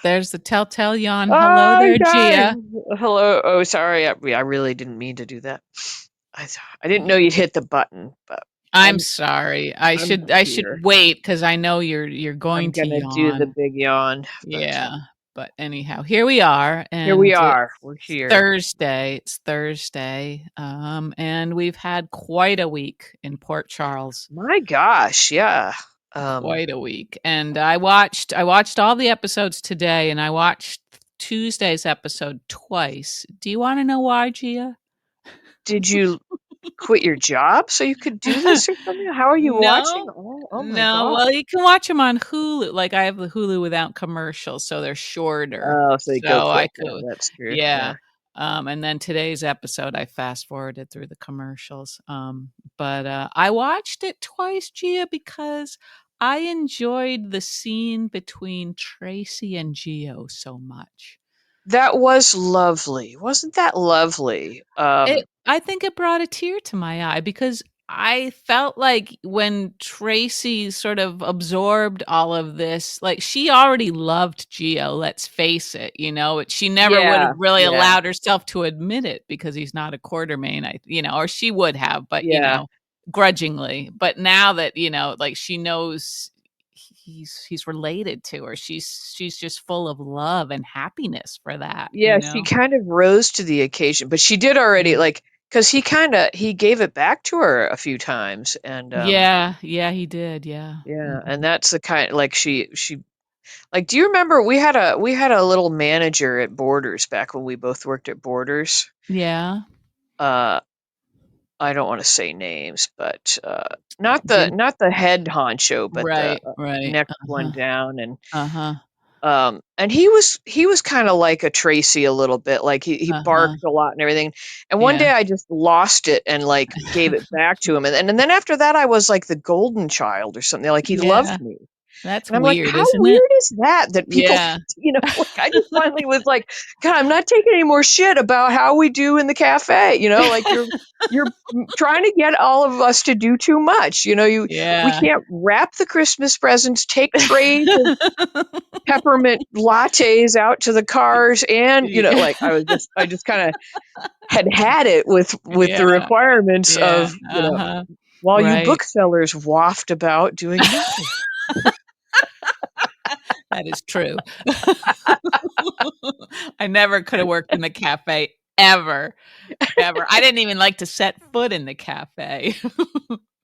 There's the telltale yawn. Hello Oh, there, guys. Gia. Hello. Oh, sorry. I really didn't mean to do that. I, I didn't know you'd hit the button, but I'm I'm sorry. I I'm should I should here. wait because I know you're I'm going to gonna do the yawn. big yawn, but Yeah. But anyhow, here we are, here we and are. it's We're here. Thursday. It's Thursday. And we've had quite a week in Port Charles. My gosh, yeah. Um, Quite a week. And I watched all the episodes today, and I watched Tuesday's episode twice. Do you want to know why, Gia? did you quit your job so you could do this or something? How are you watching? No. Oh my No, God. well, you can watch them on Hulu. Like, I have the Hulu without commercials, so they're shorter. Oh, so you go So I quick. Yeah, could that's true. yeah. Yeah. And then today's episode, I fast forwarded through the commercials. But I watched it twice, Gia, because I enjoyed the scene between Tracy and Geo so much. That was lovely. Wasn't that lovely? I think it brought a tear to my eye because I felt like when Tracy sort of absorbed all of this, like she already loved Geo, let's face it, but she never would have Yeah, really yeah, allowed herself to admit it because he's not a quartermain, or she would have, but yeah. grudgingly. But now that, like she knows he's related to her, she's just full of love and happiness for that, Yeah, she kind of rose to the occasion, but she did already Yeah. like because he gave it back to her a few times, and Yeah, yeah, he did, yeah. yeah, and Mhm. that's the kind like she like. Do you remember we had a little manager at Borders back when we both worked at Borders? Yeah. Uh, I don't want to say names, but not the Jim not the head honcho, but the Right, right. next one Uh-huh, down, uh-huh, and he was kind of like a Tracy a little bit, like he uh-huh. barked a lot and everything. And one Yeah. day I just lost it and like gave it back to him, and then after that I was like the golden child or something. Like he loved Yeah. me, That's and I'm like, weird, how isn't it? weird is that? That people, Yeah. like I just finally was like, God, I'm not taking any more shit about how we do in the cafe. Like you're trying to get all of us to do too much. We Yeah. can't wrap the Christmas presents, take trays peppermint lattes out to the cars, and Yeah. like I just kind of had it with the Yeah, requirements yeah, of uh-huh. while you Right. booksellers waft about doing nothing. That is true. I never could have worked in the cafe ever, ever. I didn't even like to set foot in the cafe.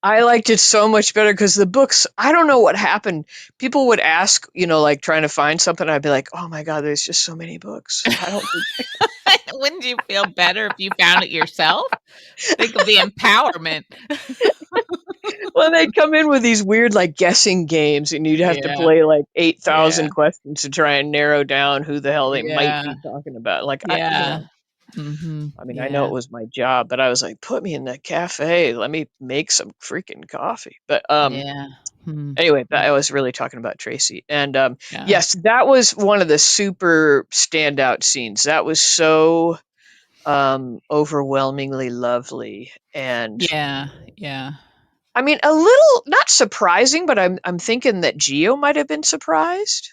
I liked it so much better because the books, I don't know what happened. People would ask, like trying to find something. I'd be like, oh my God, there's just so many books. I don't think. Wouldn't you feel better if you found it yourself? Think of the empowerment. Well, they'd come in with these weird, like, guessing games, and you'd have to Yeah, play like yeah, 8,000 questions to try and narrow down who the hell they might yeah, be talking about. Like, yeah. Mhm. I mean, I know Yeah, it was my job, but I was like, put me in that cafe. Let me make some freaking coffee. But yeah. Hmm. anyway, I was really talking about Tracy. And Yeah. yes, that was one of the super standout scenes. That was so overwhelmingly lovely. And Yeah, yeah. I mean, a little not surprising, but I'm thinking that Geo might have been surprised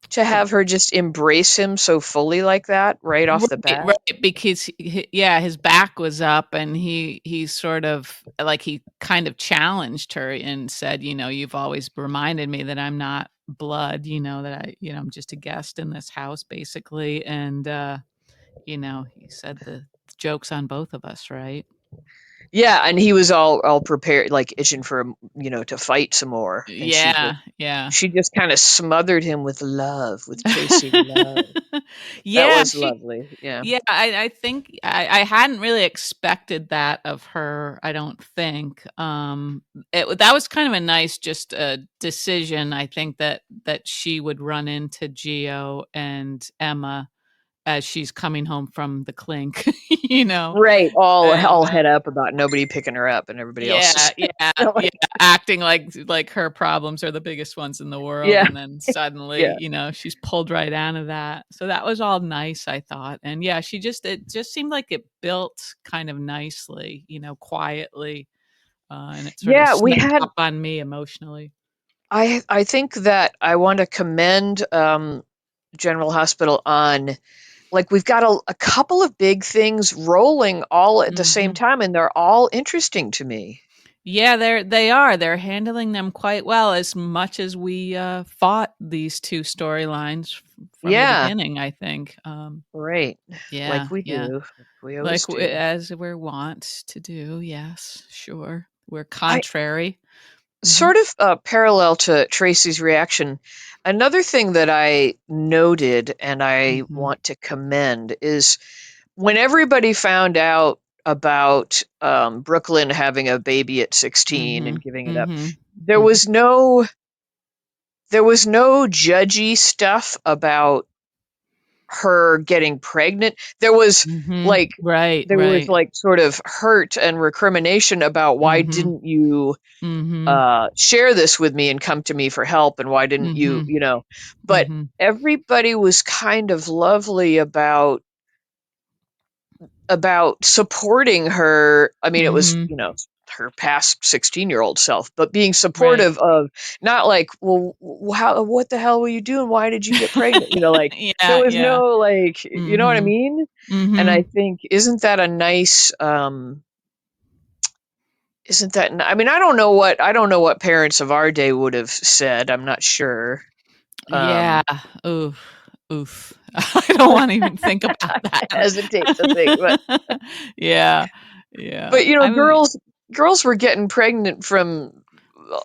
to have her just embrace him so fully like that right off the Right, bat. right, because yeah, his back was up and he sort of like he kind of challenged her and said, "You've always reminded me that I'm not blood, that I'm just a guest in this house basically." And he said the joke's on both of us, right? Yeah, and he was all prepared, like itching for him, to fight some more. And she just Yeah, yeah. she just kind of smothered him with love, with Tracy love. That Yeah, was lovely. Yeah. yeah, I think I hadn't really expected that of her, I don't think. That was kind of a nice just decision, I think that she would run into Geo and Emma as she's coming home from the clink, you know? Right. All And head up about nobody picking her up and everybody else yeah, is yeah, yeah, like, acting like her problems are the biggest ones in the world, yeah, and then suddenly, yeah. she's pulled right out of that. So that was all nice, I thought. And yeah, it just seemed like it built kind of nicely, quietly, and it sort of Yeah, we snuck had up on me emotionally. I think that I want to commend General Hospital on, like, we've got a couple of big things rolling all at the same Mhm. time, and they're all interesting to me. Yeah, they're handling them quite well as much as we, fought these 2 storylines from the Yeah, beginning, I think. right. Yeah, Like we yeah. do. We always Like, do. as we're wont to do, yes, sure. We're I contrary. Mhm. sort of parallel to Tracy's reaction. Another thing that I noted and I Mhm. want to commend is when everybody found out about Brooklyn having a baby at 16 and Mhm. giving it up, Mhm. there Mhm. was no there was no judgy stuff about her getting pregnant. Mhm. Like Right, there was right. like sort of hurt and recrimination about why Mhm. didn't you Mhm. share this with me and come to me for help, and why didn't you, Mhm. you know? But Mhm. everybody was kind of lovely about supporting her. I mean, it was, Mhm. you know, her past 16-year-old self, but being Right. supportive of, not like, well, how, what the hell were you doing? Why did you get pregnant? You know, like there Yeah, was yeah. no like, you know what I Mhm. mean? And I Mhm. think, isn't that a nice, isn't that, I mean, I don't know what parents of our day would have said. I'm not sure. Yeah. Um, Oof. Oof. I don't wanna even think about I that. hesitate to think, Yeah. Yeah. but you know, I mean, girls were getting pregnant from,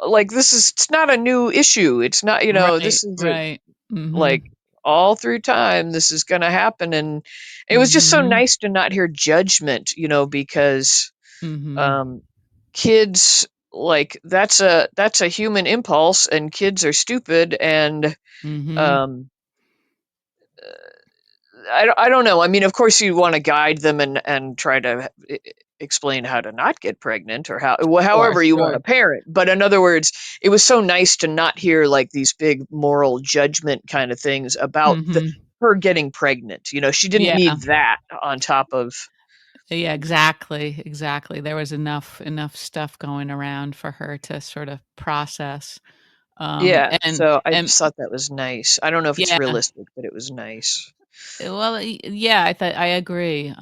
like, it's not a new issue. It's not, you know, right, this is a, right. like, Mhm. all through time this is going to happen, and it was just so Mhm. nice to not hear judgment, you know, because Mhm. um kids, like, that's a human impulse, and kids are stupid, and Mhm. um I don't know. I mean, of course, you want to guide them and try to explain how to not get pregnant, or Sure, however you want sure. to parent. But in other words, it was so nice to not hear like these big moral judgment kind of things about Mhm. her getting pregnant. You know, she didn't Yeah. need that on top of, Yeah, exactly, exactly. There was enough stuff going around for her to sort of process. yeah. So I And just thought that was nice. I don't know if it's yeah. realistic, but it was nice. Well, yeah, I agree.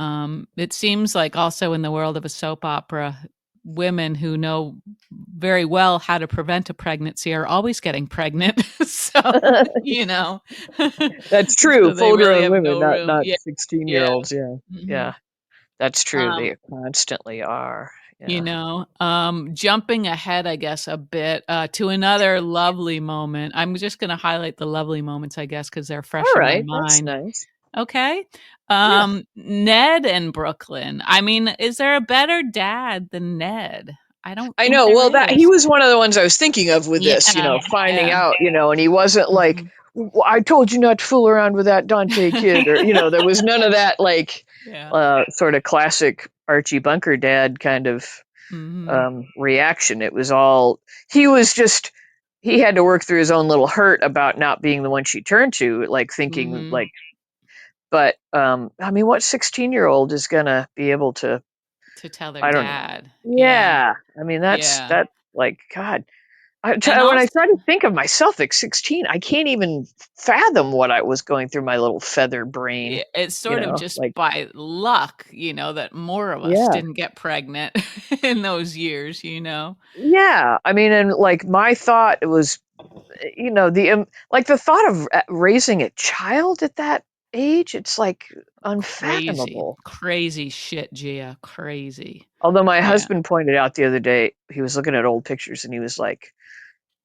It seems like also in the world of a soap opera, women who know very well how to prevent a pregnancy are always getting pregnant. So, you know, That's true. so they Full really grown have women, no not room. not Yeah, 16-year yeah. olds. Yeah, Mhm. yeah. That's true. Um, They constantly are. you Yeah. know, jumping ahead, I guess, a bit to another lovely moment. I'm just going to highlight the lovely moments, I guess, because they're fresh All in my right, that's mind. nice. Okay. Yeah. Ned and Brooklyn. I mean, is there a better dad than Ned? I don't I think know. there Well, that he is. was one of the ones I was thinking of with this, you Yeah, know, finding yeah. out, you know, and he wasn't like, Mhm. I told you not to fool around with that Dante kid," or, you know, there was none of that, like, Yeah. sort of classic Archie Bunker dad kind of Mhm. reaction. It was all, he was just, he had to work through his own little hurt about not being the one she turned to, like thinking Mhm. like, but I mean, what 16-year-old is going to be able to, To tell their I don't know. dad. Yeah. Yeah. I mean, Yeah. that's like, God. And When I also try to think of myself at 16, I can't even fathom what I was going through my little feather brain, it's you sort of know, just like, by luck, that more of us yeah. didn't get pregnant in those years, you know? Yeah. I mean, and like my thought was, you know, like the thought of raising a child at that age, it's like Crazy, unfathomable. crazy shit, Gia. Crazy. Although my Yeah. husband pointed out the other day, he was looking at old pictures and he was like,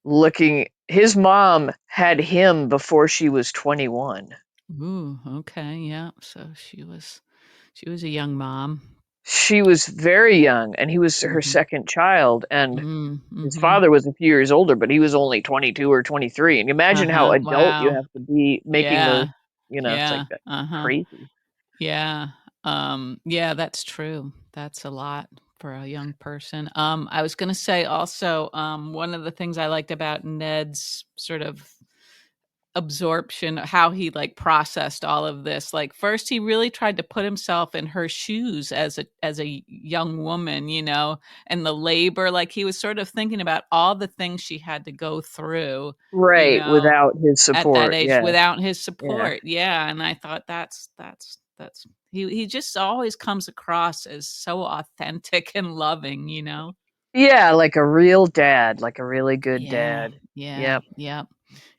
looking, his mom had him before she was 21. Ooh, okay, yeah. So she was a young mom. She was very young, and he was her Mhm. second child, and Mm, his mhm. father was a few years older, but he was only 22 or 23. And you imagine how Uh-huh. adult you Wow. have to be making those, Yeah. you know, it's like Yeah. that Uh-huh. crazy. Yeah. Yeah, that's true. That's a lot for a young person. I was gonna say also, one of the things I liked about Ned's sort of absorption, how he like processed all of this. Like first he really tried to put himself in her shoes as a young woman, and the labor, like he was sort of thinking about all the things she had to go through, you Right, know, without his at that support, age yeah, without his yeah. support. Yeah, and I thought that's he just always comes across as so authentic and loving. Yeah, like a real dad, like a really good Yeah, dad. yeah, Yep. yep.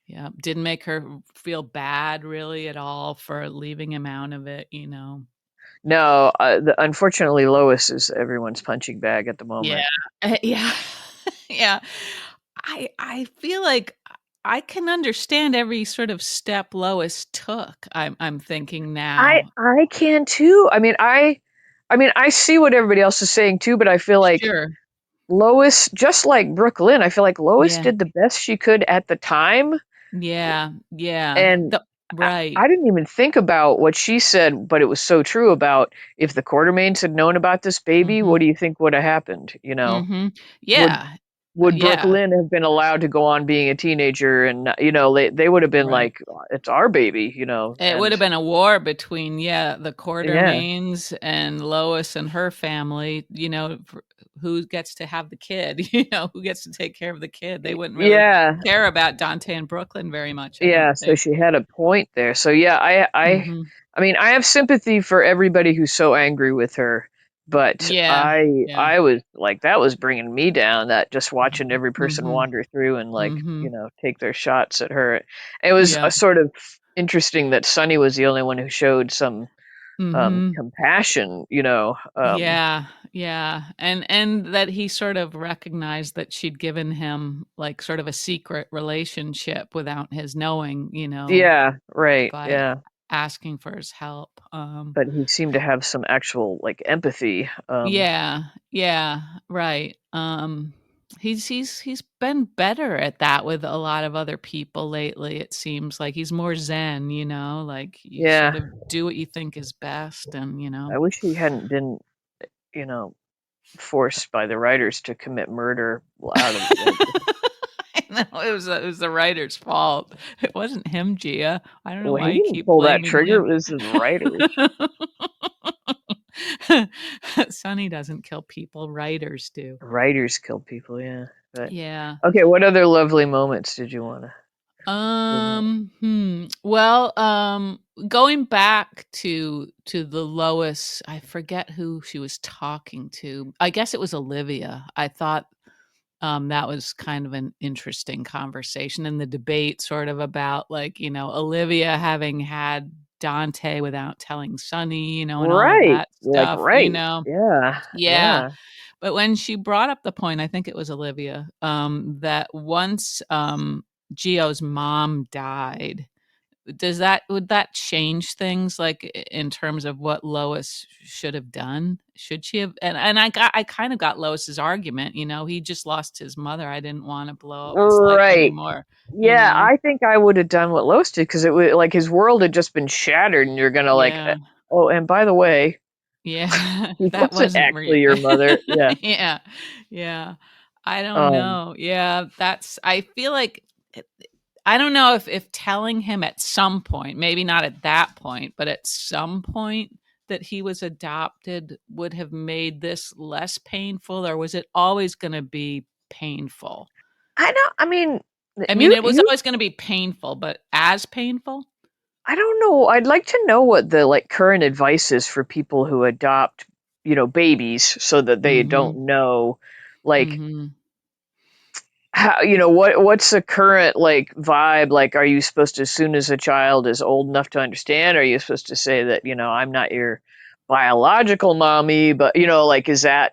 Yeah, didn't make her feel bad really at all for leaving him out of it. No, unfortunately, Lois is everyone's punching bag at the Yeah, moment. yeah, yeah. I feel like I can understand every sort of step Lois took. I'm thinking I now. I can too. I see what everybody else is saying too, but I feel like Sure. Lois, just like Brooklyn, I feel like Lois Yeah. did the best she could at the time, Yeah. Yeah. and I, Right. I didn't even think about what she said, but it was so true about if the Quartermaines had known about this baby, what Mhm. do you think would have happened? Mhm. Would Yeah. would Yeah. Brooklyn have been allowed to go on being a teenager, and they would have been Right. like, it's our baby, It would and have been a war between, yeah, the yeah, Quartermaines and Lois and her family, who gets to have the kid, who gets to take care of the kid. They wouldn't really yeah, care about Dante and Brooklyn very much, I don't yeah. So think. she had a point there. So yeah, Mhm. I mean, I have sympathy for everybody who's so angry with her, but Yeah. Yeah. I was like, that was bringing me down. That just watching every person Mhm. wander through and like, Mhm. take their shots at her. It was a Yep. sort of interesting that Sunny was the only one who showed some Mhm. compassion. Yeah, yeah, and that he sort of recognized that she'd given him, like, sort of a secret relationship without his knowing, Yeah, right, by yeah. asking for his help. But he seemed to have some actual like empathy. Yeah, yeah, right. He's been better at that with a lot of other people lately. It seems like he's more zen, like you sort Yeah, of do what you think is best, and I wish he hadn't been, you know, forced by the writers to commit murder out of like. I know it was the writer's fault. It wasn't him, Gia. I don't know Well, why he you didn't keep pull that blaming trigger. him. It was the writers. Sonny doesn't kill people, writers do. Writers kill people. Yeah. But Yeah. okay, what other lovely moments did you want to bring up? Well, going back to the Lois, I forget who she was talking to. I guess it was Olivia. I thought that was kind of an interesting conversation in the debate, sort of about like, Olivia having had Dante without telling Sonny, and all of Right. that Like right. stuff. Yeah. Yeah. Yeah. But when she brought up the point, I think it was Olivia, that once Gio's mom died, would that change things, like in terms of what Lois should have done? Should she have? And I kind of got Lois's argument. He just lost his mother. I didn't want to blow up his life Right. anymore. You Yeah, know? I think I would have done what Lois did because it would like his world had just been shattered, and you're gonna like, Yeah, oh, and by the way, yeah. he That wasn't wasn't real. actually your mother. Yeah. Yeah, yeah. I don't Um, know. Yeah, that's. I feel like I don't know if telling him at some point, maybe not at that point, but at some point that he was adopted would have made this less painful, or was it always going to be painful? I don't. I mean, I mean, you it was you. always going to be painful, but as painful? I don't know. I'd like to know what the like current advice is for people who adopt, babies, so that they Mhm. don't know, like, Mhm. how, what's the current like vibe? Like, are you supposed to, as soon as a child is old enough to understand, are you supposed to say that, I'm not your biological mommy, but like, is that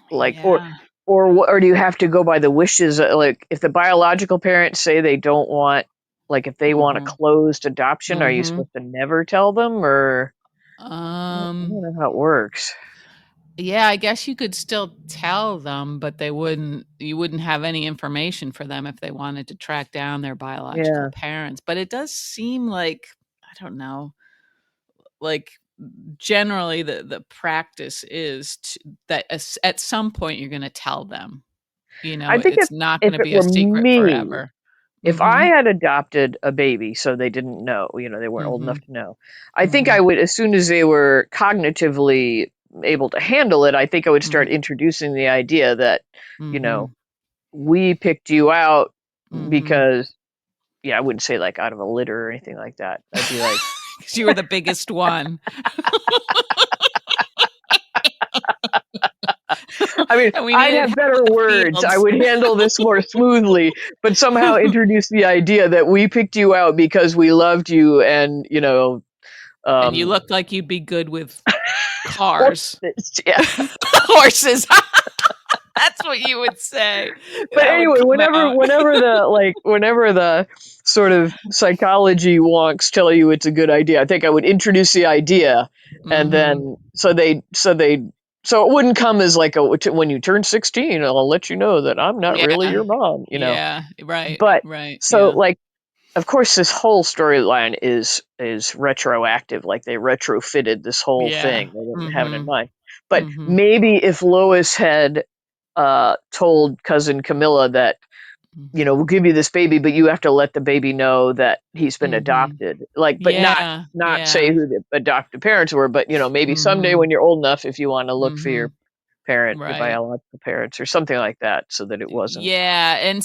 like, Yeah. or do you have to go by the wishes? Like, if the biological parents say they don't want, like, if they want a Mhm. closed adoption, are you Mhm. supposed to never tell them, or I don't Um know how it works. yeah, I guess you could still tell them, but you wouldn't have any information for them if they wanted to track down their biological Yeah, parents. But it does seem like, I don't know, like generally the practice is that at some point you're going to tell them. I think It's not going if to it be a were secret me, forever. If I Mhm. had adopted a baby, so they didn't know, they weren't old enough Mhm. to know, I think I Mhm. would, as soon as they were cognitively able to handle it, I think I would start Mhm. introducing the idea that, you know, Mhm. we picked you out Mhm. because, yeah, I wouldn't say like out of a litter or anything like that. I'd be like, 'Cause you were the biggest one. I mean, And we I'd needed have help better with the words. I fields. would handle this more smoothly, but somehow introduce the idea that we picked you out because we loved you and, And you um, looked like you'd be good with cars. horses. Yeah. Horses. That's what you would say. But That would anyway, come out. whenever the sort of psychology wonks tell you it's a good idea, I think I would introduce the idea, and Mhm. then so it wouldn't come as like when you turn 16, I'll let you know that I'm not really Yeah. your mom. Yeah. Right. But Right. so Yeah. like of course this whole storyline is retroactive, like they retrofitted this whole Yeah. thing. They didn't have it in Mhm. mind. But Mhm. maybe if Lois had told cousin Camilla that, we'll give you this baby, but you have to let the baby know that he's been Mhm. adopted. Like, but not Yeah. not say Yeah. who the adopted parents were, but maybe someday Mhm. when you're old enough, if you want to look for your Mhm. your Right. biological parents or something like that, so that it wasn't. Yeah, and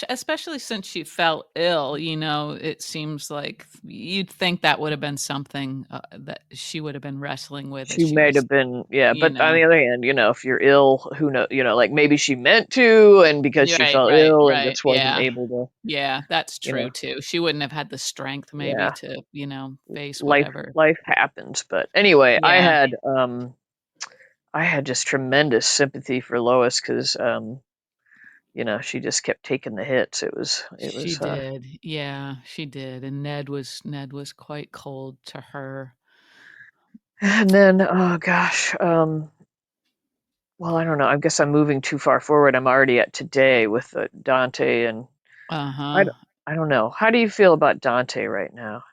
especially since she fell ill, it seems like you'd think that would have been something, that she would have been wrestling with as She she might was, have been, yeah, you but on know the other hand, if you're ill, who know, like maybe she meant to, and because she Right, fell right, ill and right, just wasn't yeah. able to, Yeah, that's you know, true too. She wouldn't have had the strength maybe yeah, to, face life whatever. life happens. But anyway, Yeah, I had just tremendous sympathy for Lois because she just kept taking the hits. It she was did. Yeah, she did, and Ned was quite cold to her. and then oh gosh, well, I don't know. I guess I'm moving too far forward. I'm already at today with Dante, and I Uh-huh. don't, I don't know. How do you feel about Dante right now?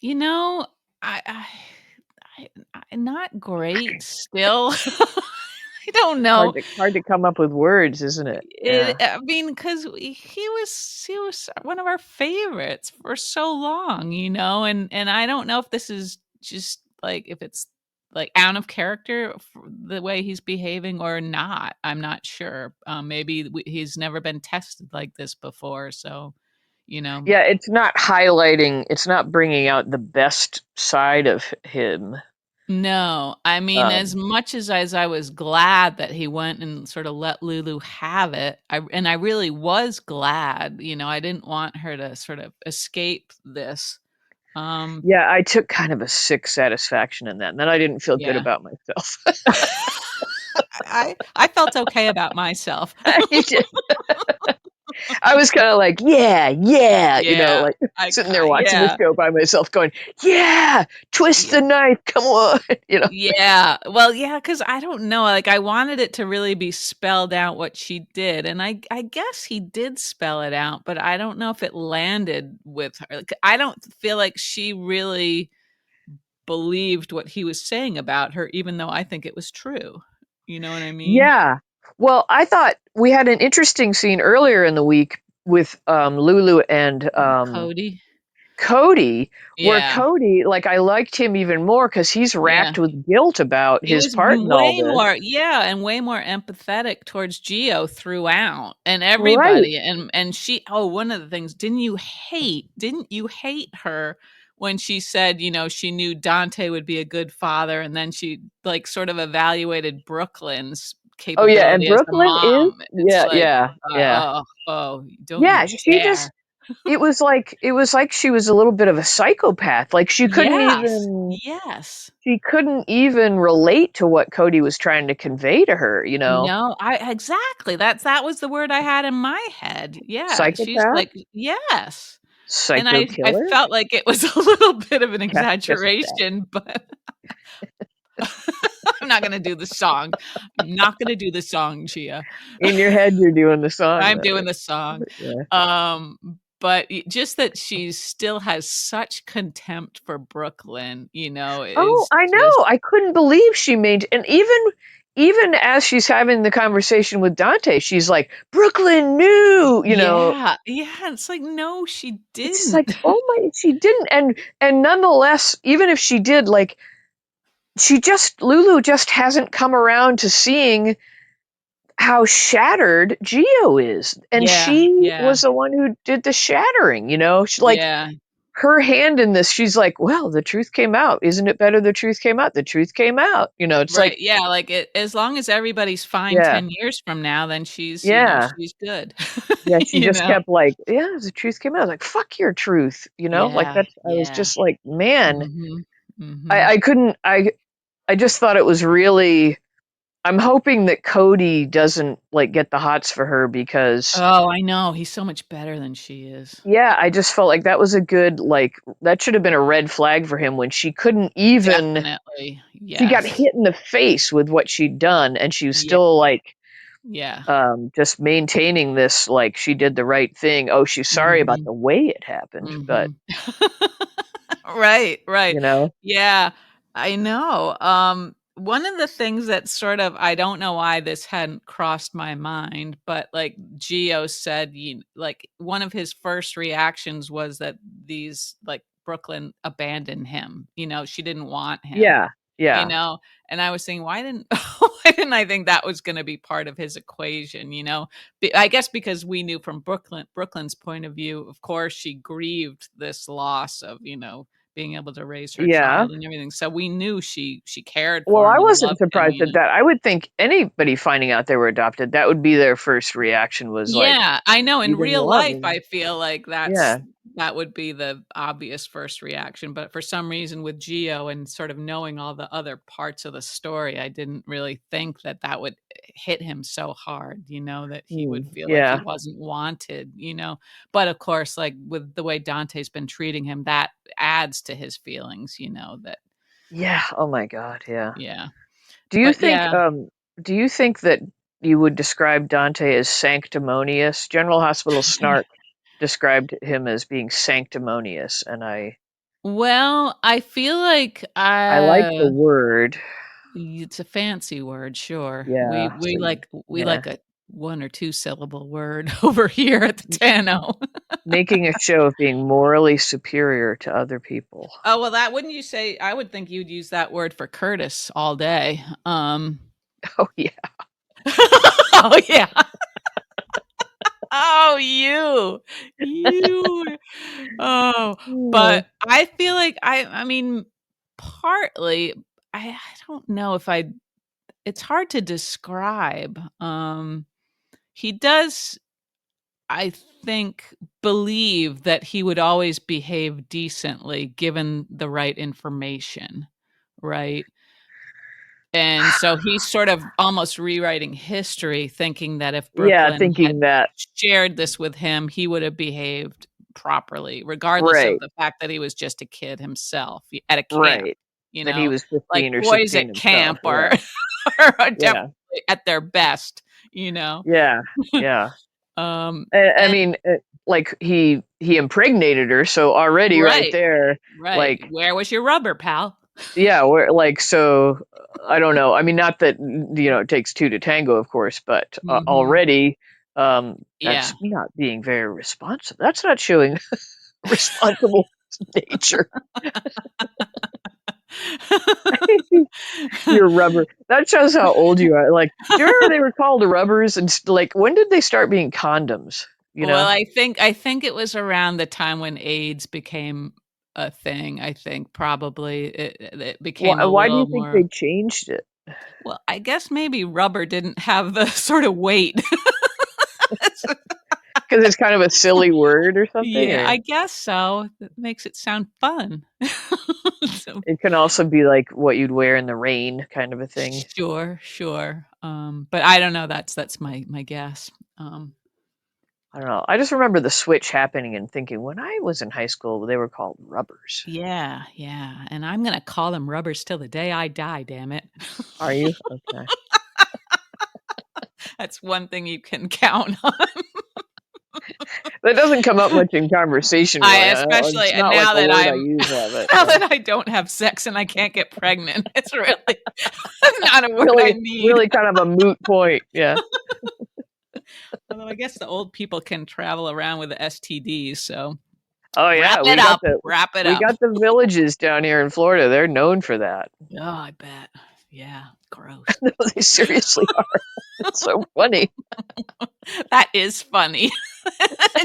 You know, I I not great still. I don't know. Hard to come up with words, isn't it? It Yeah. I mean, 'cause he was one of our favorites for so long, and I don't know if this is just, like, if it's, like, out of character for the way he's behaving or not. I'm not sure. Maybe he's never been tested like this before, so, you know Yeah, it's not bringing out the best side of him. No, I mean, as Um, much as I was glad that he went and sort of let Lulu have it, I really was glad, I didn't want her to sort of escape this. Um, yeah, I took kind of a sick satisfaction in that, and then I didn't feel good yeah. about myself. I felt okay about myself. I was kind of like, yeah, yeah, Yeah, like I sitting there ki watching the yeah. show by myself, going, yeah, twist the knife, come on, Yeah. Well, yeah, because I don't know, like, I wanted it to really be spelled out what she did, and I guess he did spell it out, but I don't know if it landed with her. Like, I don't feel like she really believed what he was saying about her, even though I think it was true. You know what I mean? Yeah. Well, I thought we had an interesting scene earlier in the week with Lulu and Cody? Cody, where Yeah, Cody, like, I liked him even more because he's yeah. racked with guilt about He his was part in all way this. more yeah, and way more empathetic towards Geo throughout, and Right. everybody, and she one of the things, didn't you hate her when she said, she knew Dante would be a good father, and then she, like, sort of evaluated Brooklyn's Oh yeah, and capability as a Brooklyn is, mom. It's yeah, like, yeah, yeah. don't Yeah, you she just dare. it was like she was a little bit of a psychopath. Like Yes, yes. she couldn't even relate to what Cody was trying to convey to her. No, I exactly, that was the word I had in my head. Yeah, she's Psychopath, like yes. And psycho I killer, felt like it was a little bit of an just that. exaggeration, but I'm not gonna do the song. I'm not gonna do the song, Gia. In your head, you're doing the song. I'm doing the song. Yeah. But just that she still has such contempt for Brooklyn, Oh, is I just know. I couldn't believe she made, and even even as she's having the conversation with Dante, she's like, Brooklyn knew, Yeah, yeah, it's like, no, she it's like, didn't. oh my, she didn't. And nonetheless, even if she did, like, Lulu just hasn't come around to seeing how shattered Geo is. And Yeah, she yeah, was the one who did the shattering, She, like, yeah, her hand in this, she's like, well, the truth came out. Isn't it better the truth came out? The truth came out. It's right, like, yeah, like, as long as everybody's fine yeah, 10 years from now, then yeah. she's good. Yeah, she You just know? kept like, yeah, the truth came out. I was like, fuck your truth, Like Yeah, I was yeah. just like, man, Mhm, I, mhm. I couldn't I just thought it was really I'm hoping that Cody doesn't like get the hots for her because Oh, I know, he's so much better than she is. yeah, I just felt like that was a good like that should have been a red flag for him when she couldn't even Definitely, she got yes. hit in the face with what she'd done and she was Yeah, still like yeah. just maintaining this like she did the right thing. Oh, she's sorry about Mhm, the way it happened, but mhm. Right, right. you know, Yeah, I know. One of the things that sort of I don't know why this hadn't crossed my mind, but like Geo said, like one of his first reactions was that these like Brooklyn abandoned him. She didn't want him. yeah, You yeah. know, and I was saying, why didn't why didn't I think that was going to be part of his equation? I guess because we knew from Brooklyn's point of view, of course, she grieved this loss of being able to raise her Yeah. child and everything. So we knew she cared Well, for I him and wasn't loved him. surprised at that. I would think anybody finding out they were adopted, that would be their first reaction was like, Yeah, I know. "You In didn't real want life, me." I feel like Yeah. that would be the obvious first reaction, but for some reason with Geo and sort of knowing all the other parts of the story, I didn't really think that that would hit him so hard, that he would feel like he Yeah. wasn't wanted. But of course, like with the way Dante's been treating him, that adds to his feelings, that Yeah. Oh my god, yeah. yeah. Do you But think yeah. do you think that you would describe Dante as sanctimonious? General Hospital Snark described him as being sanctimonious, and Well, I feel like I like the word. it's a fancy word, sure. We Yeah. we So like we yeah. like a 1 or 2 syllable word over here at the Tano. Making a show of being morally superior to other people. Oh, well, that wouldn't you say I would think you'd use that word for Curtis all day. Oh yeah. Oh, yeah. Oh, you. You. Oh, Yeah. but I feel like I mean, partly, I don't know if I it's hard to describe. He does I think, believe that he would always behave decently given the right information, right? And so he's sort of almost rewriting history, thinking that if Yeah, Brooklyn thinking had that shared this with him, he would have behaved properly, regardless of right, the fact that he was just a kid himself at a camp, right. you That he know? was Like, 15 or boys 16 at himself. camp are Yeah. are Yeah. definitely at their best, you know? Yeah. Yeah. I And mean, like he impregnated her, so already right right. there, Right. like Where was your rubber, pal? yeah, we're like so I don't know. I mean, not that it takes two to tango, of course, but Mhm. already Yeah. that's not being very responsible. That's not showing responsible nature. Your rubber. That shows how old you are. Like, do you remember they were called rubbers? And like, when did they start being condoms? You Well, know, I think it was around the time when AIDS became a thing, I think probably it became a why do little you think more they changed it? well, I guess maybe rubber didn't have the sort of weight. Because it's kind of a silly word or something, Yeah, or I guess so. It makes it sound fun. So it can also be like what you'd wear in the rain, kind of a thing. sure, sure. But I don't know, that's my guess. Um I don't know. I just remember the switch happening and thinking when I was in high school, they were called rubbers. Yeah, yeah, and I'm gonna call them rubbers till the day I die, damn it. Are you? Okay. That's one thing you can count on. That doesn't come up much in conversation, I really. especially It's and not like now a that word I I'm use a lot, but now yeah. that I don't have sex and I can't get pregnant, it's really not a word I Really, need. really kind of a moot point. Yeah. Although I guess the old people can travel around with the STDs, so Oh wrap yeah, it up, wrap it we up. got the villages down here in Florida. They're known for that. Oh, I bet. Yeah, gross. No, they seriously are. It's so funny. That is funny.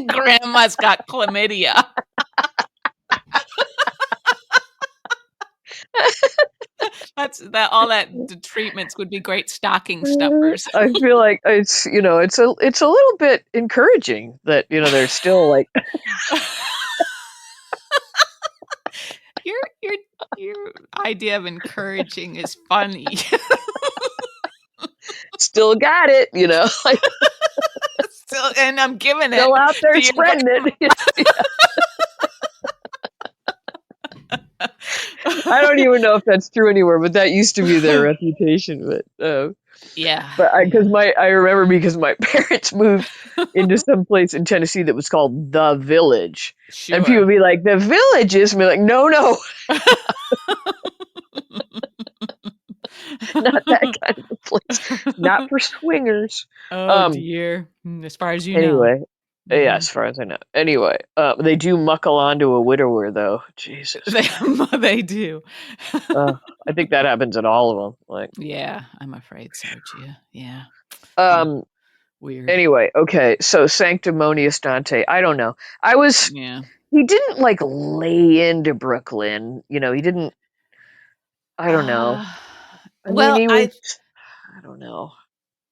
Grandma's got chlamydia. That's that all that the treatments would be great stocking stuffers. I feel like it's a little bit encouraging that they're still like Your your idea of encouraging is funny. still got it, like Still, and I'm giving it still out there to your spreading it. grandma. I don't even know if that's true anymore, but that used to be their reputation. Yeah, But yeah. I remember because my parents moved into some place in Tennessee that was called the Village, and people Sure. would be like, "The Villages," and be like, "No, no, not that kind of a place. Not for swingers." Oh, Um. dear. As far as you know. Anyway, yeah, Mhm. as far as I know. Anyway, they do muckle onto a widower, though. Jesus. They they do. Uh, I think that happens in all of them. Like, Yeah, I'm afraid so, Gia. Yeah. Oh, um. weird. Anyway, okay. So sanctimonious Dante. I don't know. I was. Yeah. He didn't like lay into Brooklyn. He didn't. I don't know. Uh, I mean, well, he was. I don't know.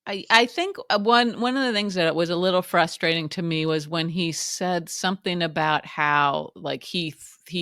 I think one of the things that was a little frustrating to me was when he said something about how like he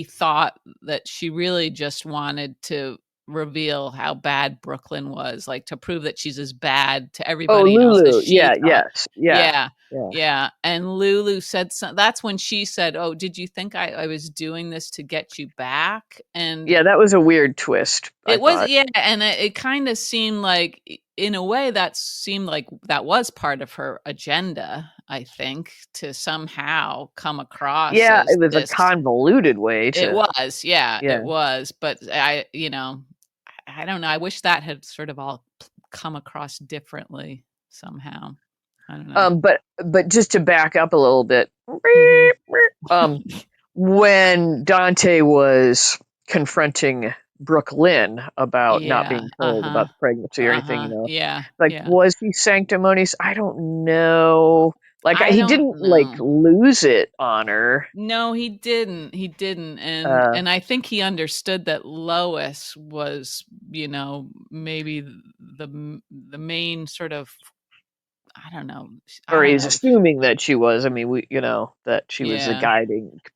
thought that she really just wanted to reveal how bad Brooklyn was, like to prove that she's as bad to Oh, everybody else as Lulu. she Yeah. thought. Yes. Yeah. Yeah. Yeah. Yeah. And Lulu said that's when she said, "Oh, did you think I was doing this to get you back?" And Yeah. That was a weird twist. I it was, thought. yeah, and it kinda seemed like in a way, that seemed like that was part of her agenda, I think, to somehow come across Yeah, as it was a this. convoluted way It to. was, yeah, it Yeah. was, but I don't know, I wish that had sort of all come across differently somehow. I don't know. But just to back up a little bit, Mhm. um, when Dante was confronting Brooklyn about not Yeah, being told uh-huh, about the pregnancy or anything, yeah, like, yeah. was he sanctimonious? I don't know. Like, I he don't didn't like know. lose it on her. No, he didn't, Uh, and I think he understood that Lois was, maybe the main sort of, I don't know, I or don't he's know. assuming that she was. I mean, that she was the Yeah.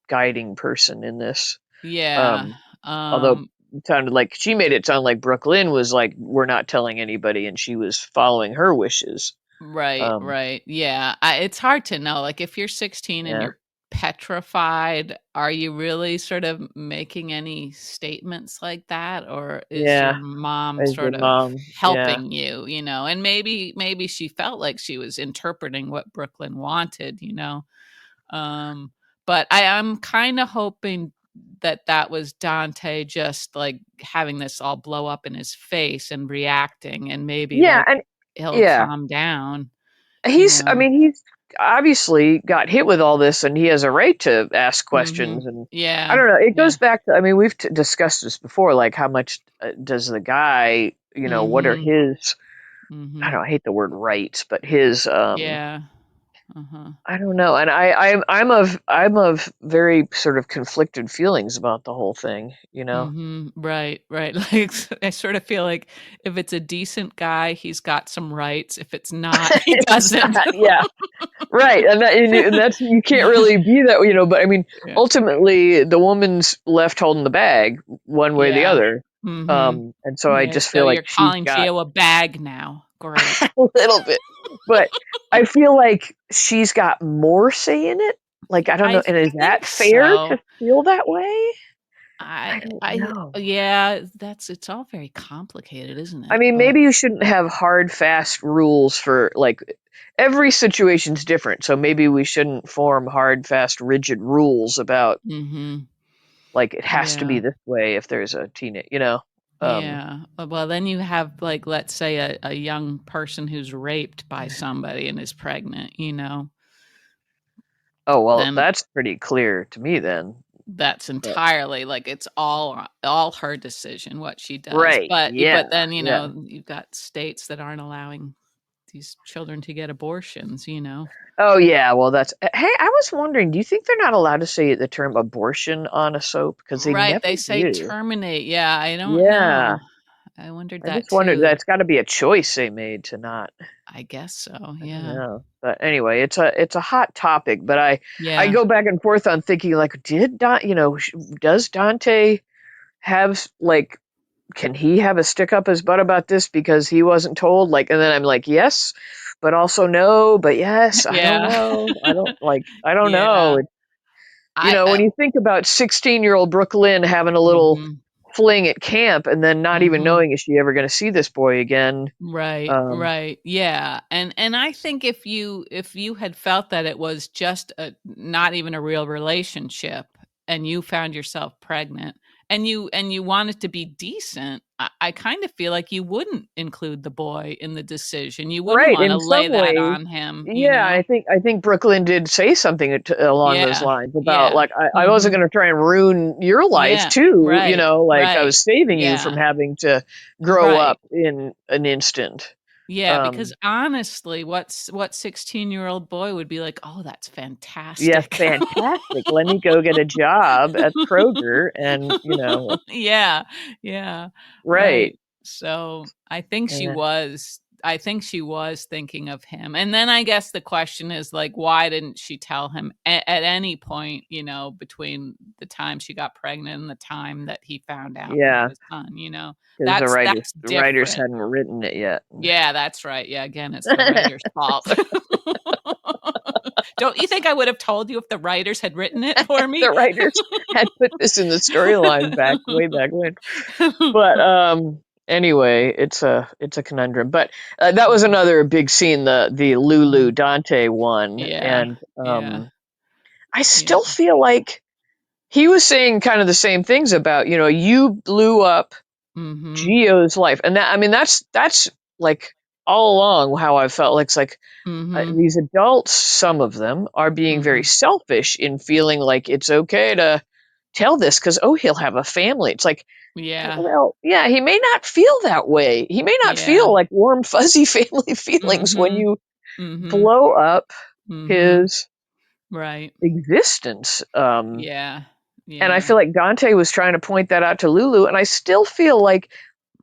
guiding person in this. Yeah. Um, Although Um, it sounded like she made it sound like Brooklyn was like, we're not telling anybody, and she was following her wishes. right, Um, right. Yeah. It's hard to know. Like if you're 16 and yeah, you're petrified, are you really sort of making any statements like that? Or is yeah, your mom as your sort of mom, yeah, helping you, And maybe she felt like she was interpreting what Brooklyn wanted, Um, but I'm kind of hoping that was Dante just like having this all blow up in his face and reacting, and maybe yeah, like and he'll yeah, calm down, you I know. mean, he's obviously got hit with all this, and he has a right to ask questions. Mhm. And I Yeah. don't know. It Yeah. goes back to, I mean, we've discussed this before. Like, how much does the guy, what are Mhm. his? I Mhm. don't I hate the word rights, but his Yeah. Uh-huh. I don't know, and I'm of very sort of conflicted feelings about the whole thing. Mhm. Right, right. Like I sort of feel like if it's a decent guy, he's got some rights. If it's not, he It's doesn't. not, yeah, right, and that's you can't really be that, but I mean, Yeah. ultimately, the woman's left holding the bag one way or the Yeah. other, Mhm. and so I Yeah, just so feel like you're she's calling got Gio a bag now. Great. a little bit, but I feel like she's got more say in it. Like, I don't know, I and is that think fair so. to feel that way? I don't I know. yeah, it's all very complicated, isn't I it? mean, But maybe you shouldn't have hard, fast rules for like. every situation's different, so maybe we shouldn't form hard, fast, rigid rules about Mhm. like it has to be Yeah. this way if there's a teenage, you know. Um, Yeah. Well, then you have, like, let's say a young person who's raped by somebody and is pregnant, oh well, then that's pretty clear to me then. that's But entirely like, it's all her decision what she does. right, But yeah, then, yeah. you've got states that aren't allowing these children to get abortions. Oh yeah, well that's hey, I was wondering, do you think they're not allowed to say the term abortion on a soap? Because they Right, never they say do. terminate. Yeah, I don't Yeah. know. I wondered I that just wondered too. that's gotta be a choice they made to not. I guess so, I don't yeah. know. But anyway, it's a hot topic, but I Yeah. go back and forth on thinking like, did does Dante have like can he have a stick up his butt about this because he wasn't told? Like, and then I'm like, yes, but also no, but yes, I don't Yeah. know. I don't know. Yeah. When I you think about 16-year-old Brooklyn having a little Mhm. fling at camp and then not even Mhm. knowing is she ever going to see this boy again. Right, Um, right. Yeah. And I think if you had felt that it was just a not even a real relationship and you found yourself pregnant and you wanted to be decent, I kind of feel like you wouldn't include the boy in the decision. You wouldn't right. want to In some lay that ways, on him. yeah, I think Brooklyn did say something along those Yeah. lines about Yeah. like I wasn't Mhm. going to try and ruin your life Yeah. too, Right. like I Right. was saving you from Yeah. having to grow Right. up in an instant. Yeah, because Um, honestly, what 16-year-old boy would be like, "Oh, that's yes, fantastic." fantastic. Let me go get a job at Kroger and, Yeah, yeah, right. right. So, Uh, I think she was thinking of him, and then I guess the question is, like, why didn't she tell him at any point, between the time she got pregnant and the time that he found out he had yeah, a son? because the writers That's the writers different. hadn't written it yet. Yeah, that's right. Yeah, again, it's the writer's fault. Don't you think I would have told you if the writers had written it for me? The writers had put this in the storyline back way back when. But anyway, it's a conundrum. But that was Mhm. another big scene, the Lulu Mhm. Dante one, Yeah, and yeah, I yeah. still feel like he was saying kind of the same things about you blew up Mhm, Geo's life, and that I mean that's like all along how I felt like it's like mhm, these adults, some of them are being very mhm. selfish in feeling like it's okay to tell this because he'll have a family. It's like, Yeah, well, yeah, he may not feel that way. He may not yeah. feel like warm, fuzzy family feelings when Mhm, you mhm, blow up mhm. his Right. existence. Yeah, And I yeah. feel like Dante was trying to point that out to Lulu, and I still feel like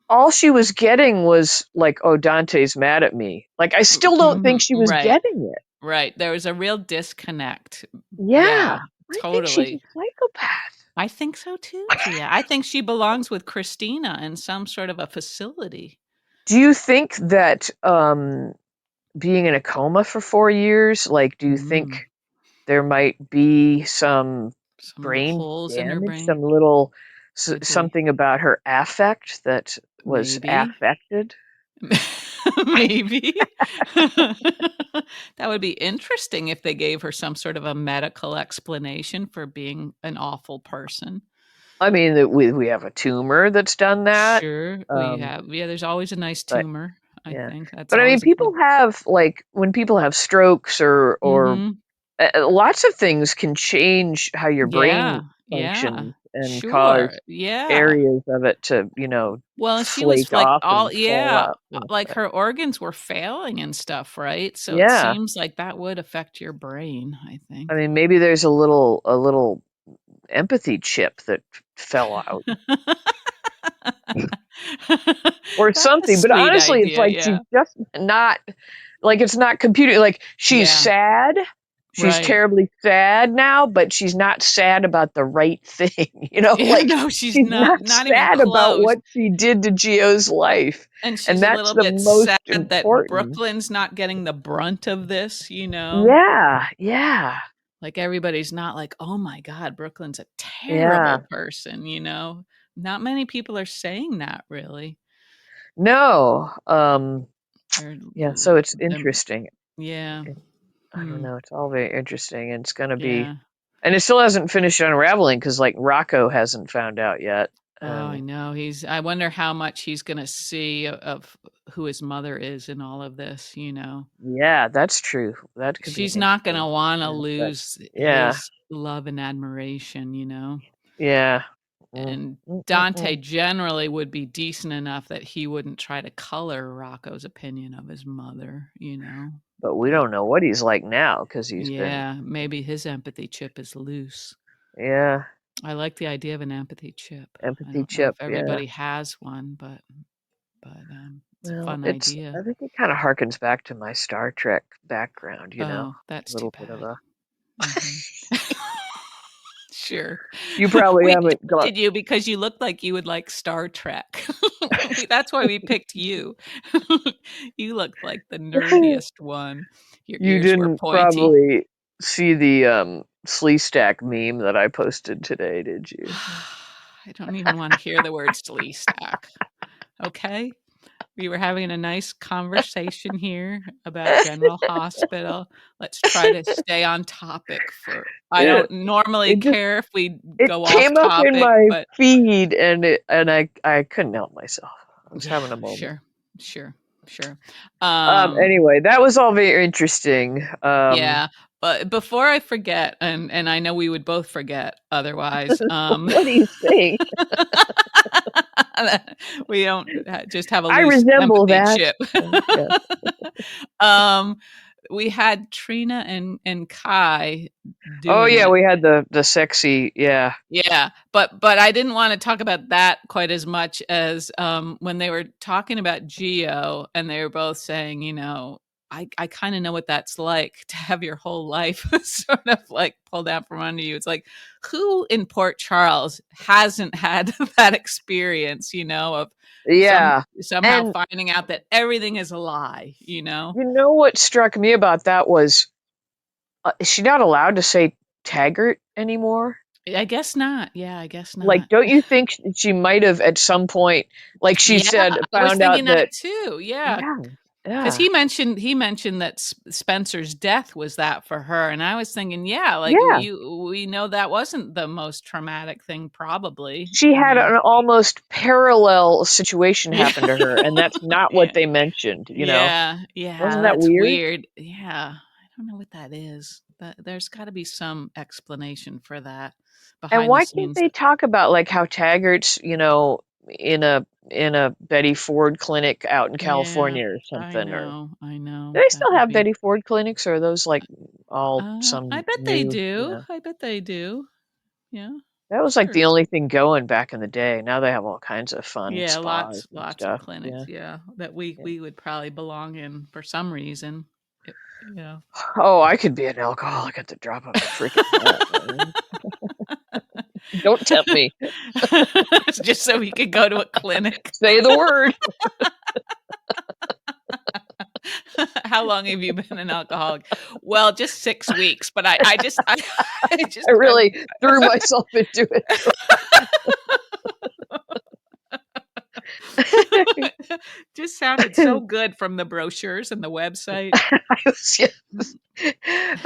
all she was getting was like, "Oh, Dante's mad at me." Like, I still don't think Mhm. she was Right, getting it. right. There was a real disconnect. Yeah, Yeah, I think she's a totally. psychopath. I think so too, Gia. I think she belongs with Christina in some sort of a facility. Do you think that being in a coma for 4 years, like, do you think Mm, there might be some some little brain holes in her damage, some brain, little could be. something about her affect that was Maybe. affected? Maybe. That would be interesting if they gave her some sort of a medical explanation for being an awful person. I mean, that we have a tumor that's done that. Sure, we Um, have yeah, there's always a nice but tumor, I yeah, think. That's but I mean, always a people good. have like when people have strokes or Mhm. lots of things can change how your brain Yeah, yeah. functions and cause Sure, yeah. areas of it to, Well, she was flake like off and fall out. like her organs were failing and stuff, right? So it Yeah. seems like that would affect your brain, I I think. mean, maybe there's a little empathy chip that fell out or That's a something. But sweet honestly, it's idea, like she's yeah. just not like it's not computing. Like she's Yeah, sad. She's right. terribly sad now, but she's not sad about the right thing. Yeah, Like no, she's she's not not not even sad about close. what she did to Gio's life. And And she's a that's little the bit sad most that important. Brooklyn's not getting the brunt of this. Yeah, yeah, Like, everybody's not like, "Oh my god, Brooklyn's a yeah. terrible person?" Not many people are saying that really. No, Or yeah, so it's the interesting. Yeah. I don't Hmm. know. It's all very interesting, and it's gonna be, Yeah. and it still hasn't finished unraveling because like Rocco hasn't found out yet, Oh, I and know. I wonder how much he's gonna see of who his mother is in all of this, you know. yeah, that's true. That could be an She's not interesting gonna wanna aspect. lose Yeah, his love and admiration, you know. yeah. And Dante Mm. generally would be decent enough that he wouldn't try to color Rocco's opinion of his mother, you know. But we But don't know what he's like now because he's been, yeah, maybe his empathy chip is loose. yeah, I like the idea of an empathy chip. I empathy don't know if chip. Yeah. everybody has one, but it's a Well, fun it's, idea. I think it kind of harkens back to my Star Trek background, you know, Oh, a that's too little bit of bad. a. Mhm. Sure. You probably We haven't got. picked you because you look like you would like Star Trek. That's why we picked you. You looked like the nerdiest one. Your You ears were didn't pointy. probably see the Slee Stack meme that I posted today, did you? I don't even wanna hear the word "slee stack." Okay? We were having a nice conversation here about General Hospital. Let's try to stay on topic for I it, don't normally it just care if we it go off came up in topic, my but feed, and I couldn't help myself. I was having yeah, a moment. sure, sure, sure. Um, Anyway, that was all very interesting. yeah, but before I forget, and I know we would both forget otherwise, What do you think? we don't just have a I loose resemble empathy that. chip. Yeah. um, we had Trina and Kai Oh doing yeah, it. we had the sexy. Yeah, Yeah, but I didn't wanna talk about that quite as much as, when they were talking about Geo and they were both saying, you know, I kinda know what that's like to have your whole life sort of, like, pulled out from under you. It's like, who in Port Charles hasn't had that experience, you know, of yeah. somehow And finding out that everything is a lie, you know? you know what struck me about that was, is she not allowed to say Taggart anymore? I guess not. Yeah, I guess Like, not. don't you think she might have at some point, like she Yeah, said, I was found thinking out that that, too. Yeah, yeah, 'cause yeah, he mentioned that Spencer's death was that for her, and I was thinking, yeah, like, yeah. we know that wasn't the most traumatic thing probably. She I had mean an almost parallel situation yeah. happen to her, and that's not what Yeah. they mentioned, you know? Yeah, yeah, Wasn't that that's weird? weird. Yeah, I don't know what that is, but there's gotta be some explanation for that And behind the why can't scenes. they talk about like how Taggart's, in a Betty Ford clinic out in Yeah, California or something, or I know, do they that still would have be Betty Ford clinics, or are those like all I some bet they new, do, I bet they do. Yeah, that was like sure. the only thing going back in the day. Now they have all kinds of fun Yeah, spas and lots of stuff. clinics, Yeah. yeah, that Yeah. we would probably belong in for some reason. You know. Oh, I could be an alcoholic at the drop of a freaking hat, man. Don't tempt me. Just so we could go to a clinic. Say the word. How long have you been an alcoholic? Well, just 6 weeks, but I just I really threw myself into it. just sounded so good from the brochures and the website. I was,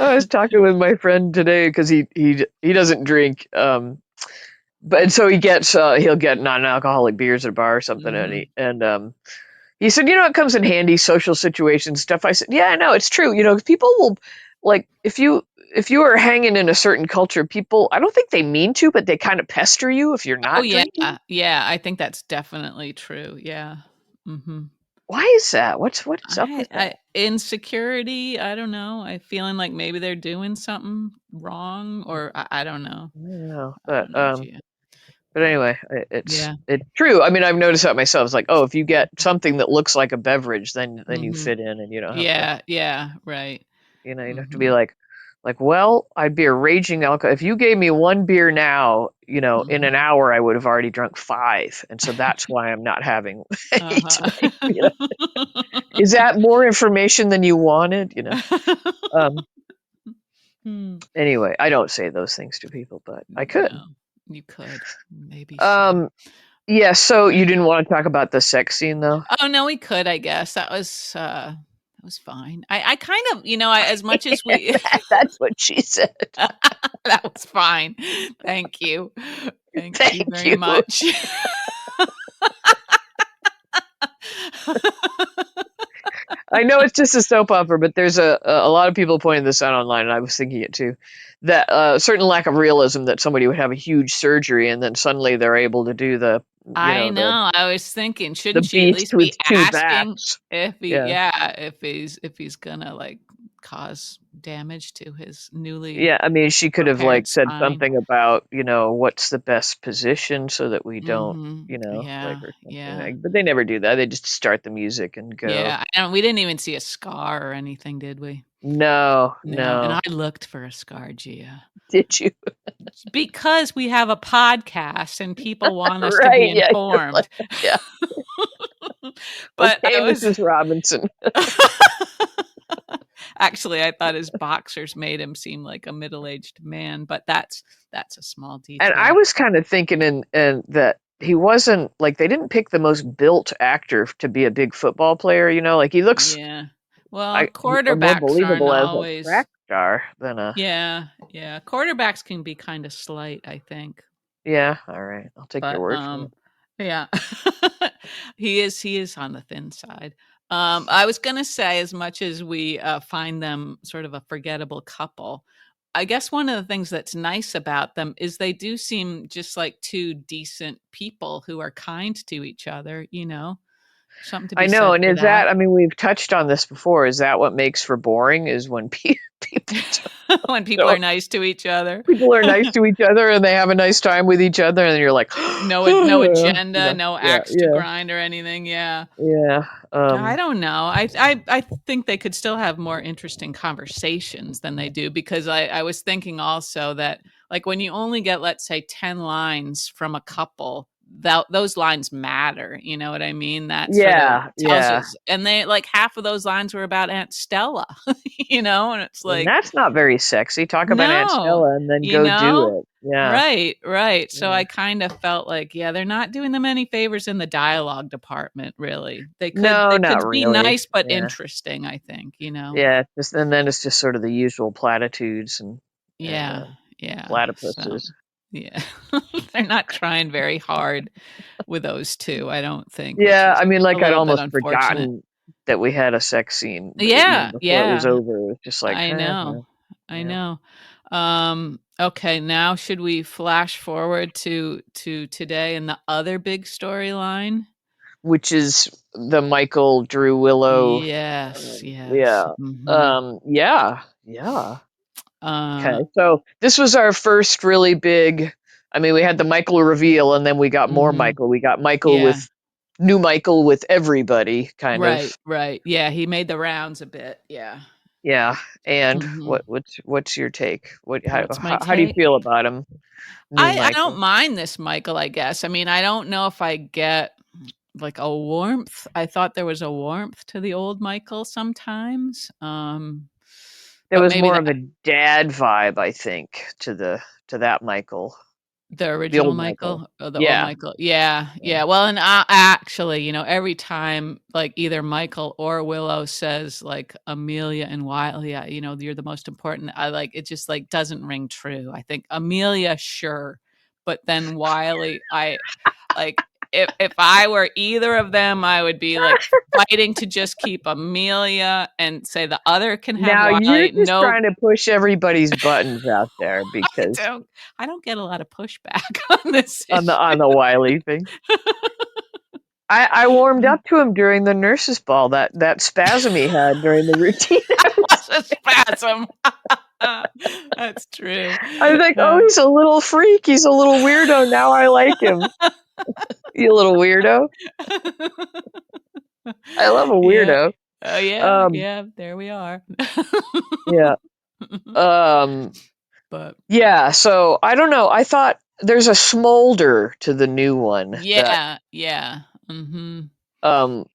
I was talking with my friend today because he doesn't drink, but and so he'll get non-alcoholic beers at a bar or something, and Mhm. he said, it comes in handy social situations stuff. I said, yeah, I know it's true. People will, like, if you are hanging in a certain culture, people, I don't think they mean to, but they kind of pester you if you're Oh, not yeah, drinking. yeah, I think that's definitely true, yeah. Mhm. Why is that? What's up with I that? insecurity, I don't know, I feeling like maybe they're doing something wrong or I don't know. I don't know, I don't know, Gia, but but anyway, yeah. it's true. I mean, I've noticed that myself. It's like, oh, if you get something that looks like a beverage, then you Mhm. fit in, and you don't have to, Yeah, yeah, right. you don't have to be Mhm, like, well, I'd be a raging alcohol. If you gave me one beer now, in an mhm. hour, I would have already drunk five, and so that's why I'm not having any tonight. Uh-huh. Is that more information than you wanted? Um. Hmm. Anyway, I don't say those things to people, but I could. No, you could. Maybe so. Um. Yeah. So you didn't want to talk about the sex scene, though? Oh, no, we could, I guess. That was fine. I kind of, as much as we That's what she said. that was fine. Thank you. Thank you Thank very you. much. I know it's just a soap opera, but there's a lot of people pointing this out online, and I was thinking it too. That certain lack of realism that somebody would have a huge surgery and then suddenly they're able to do I the know. I was thinking, the shouldn't she at beast least be with two asking backs. if he, Yeah. yeah, if he's gonna like cause damage to his newly Yeah, I mean, she could have repaired like said spine? something about, what's the best position so that we don't, like Yeah, or something yeah, like. But they never do that. They just start the music and go. yeah. And we didn't even see a scar or anything, did we? No, No. And no. I looked for a scar, Gia, Did you? because we have a podcast and people want us to be Right? Yeah. You're informed. like, yeah. But Okay, I was Mrs. Robinson. actually, I thought his boxers made him seem like a middle-aged man, but that's a small And I detail. was kind of thinking, and that he wasn't like they didn't pick the most built actor to be a big football player. Like he looks Yeah. Well, more quarterbacks aren't believable as a always. track star than a. Yeah, yeah. Quarterbacks can be kind of slight, I think. Yeah, all right, I'll take your But word for it. yeah. He is on the thin side. I was gonna say, as much as we find them sort of a forgettable couple, I guess one of the things that's nice about them is they do seem just like two decent people who are kind to each other. Something to I be know, said and for is that. that? I mean, we've touched on this before. Is that what makes for boring? Is when people When people are don't, nice to each other. people are nice to each other and they have a nice time with each other, and you're like, No agenda, no yeah, axe to yeah, grind or anything. Yeah. yeah. I don't know. I think they could still have more interesting conversations than they do, because I was thinking also that, like, when you only get, let's say, 10 lines from a couple, those lines matter. You know what I mean? That sort of Yeah, tells yeah. us. And they, like, half of those lines were about Aunt Stella, and it's And like, that's not very sexy. Talk about Aunt no, Stella and then you go know? do it. Yeah, Right, right. So yeah. I kind of felt like, yeah, they're not doing them any favors in the dialogue department, really. They could No, they not could be really. nice but Yeah, interesting, I think. yeah. Just and then it's just sort of the usual platitudes and Yeah, yeah. So, platypuses. yeah. They're not trying very hard with those 2, I don't think, which Yeah, is I mean, a like I'd little bit almost unfortunate. forgotten that we had a sex scene, even Yeah, before it was yeah. over. It was just like, I know. I yeah. know. Okay, now should we flash forward to today and the other big storyline? Which is the Michael Drew Willow. Yes, yes. Yeah. Yeah. Yeah. Uh, Okay. So this was our first really big. I mean, we had the Michael reveal, and then we got more mhm. Michael. We got Michael Yeah. with new Michael with everybody, kind Right, of. right. Yeah, he made the rounds a bit. Yeah. Yeah. And Mhm. what's your take? What's my How do you take? feel about him, new I don't Michael? mind this Michael, I guess. I mean, I don't know if I get like a warmth. I thought there was a warmth to the old Michael sometimes. There But was maybe more that of a dad vibe, I think, to that Michael, the the original old Michael. Michael or the old Yeah. Michael? Yeah, Yeah. yeah. Well, and actually, every time like either Michael or Willow says like Amelia and Wiley, you're the most important. I like it, just like doesn't ring true. I think Amelia, sure, but then Wiley, I like, if I were either of them, I would be like fighting to just keep Amelia and say the other can have Now you're Wiley. just No, trying to push everybody's buttons out there I because don't. I don't get a lot of pushback on this on the issue. Wiley thing. I warmed up to him during the nurses' ball. That spasm he had during the routine. What's a spasm? That's true. I was like, oh, Uh, he's a little freak. He's a little weirdo. Now I like him. You little weirdo. I love a yeah. weirdo. Oh yeah, Um, yeah. There we are. yeah. Um, But yeah. So I don't know. I thought there's a smolder to the new one that yeah, yeah. Hmm. um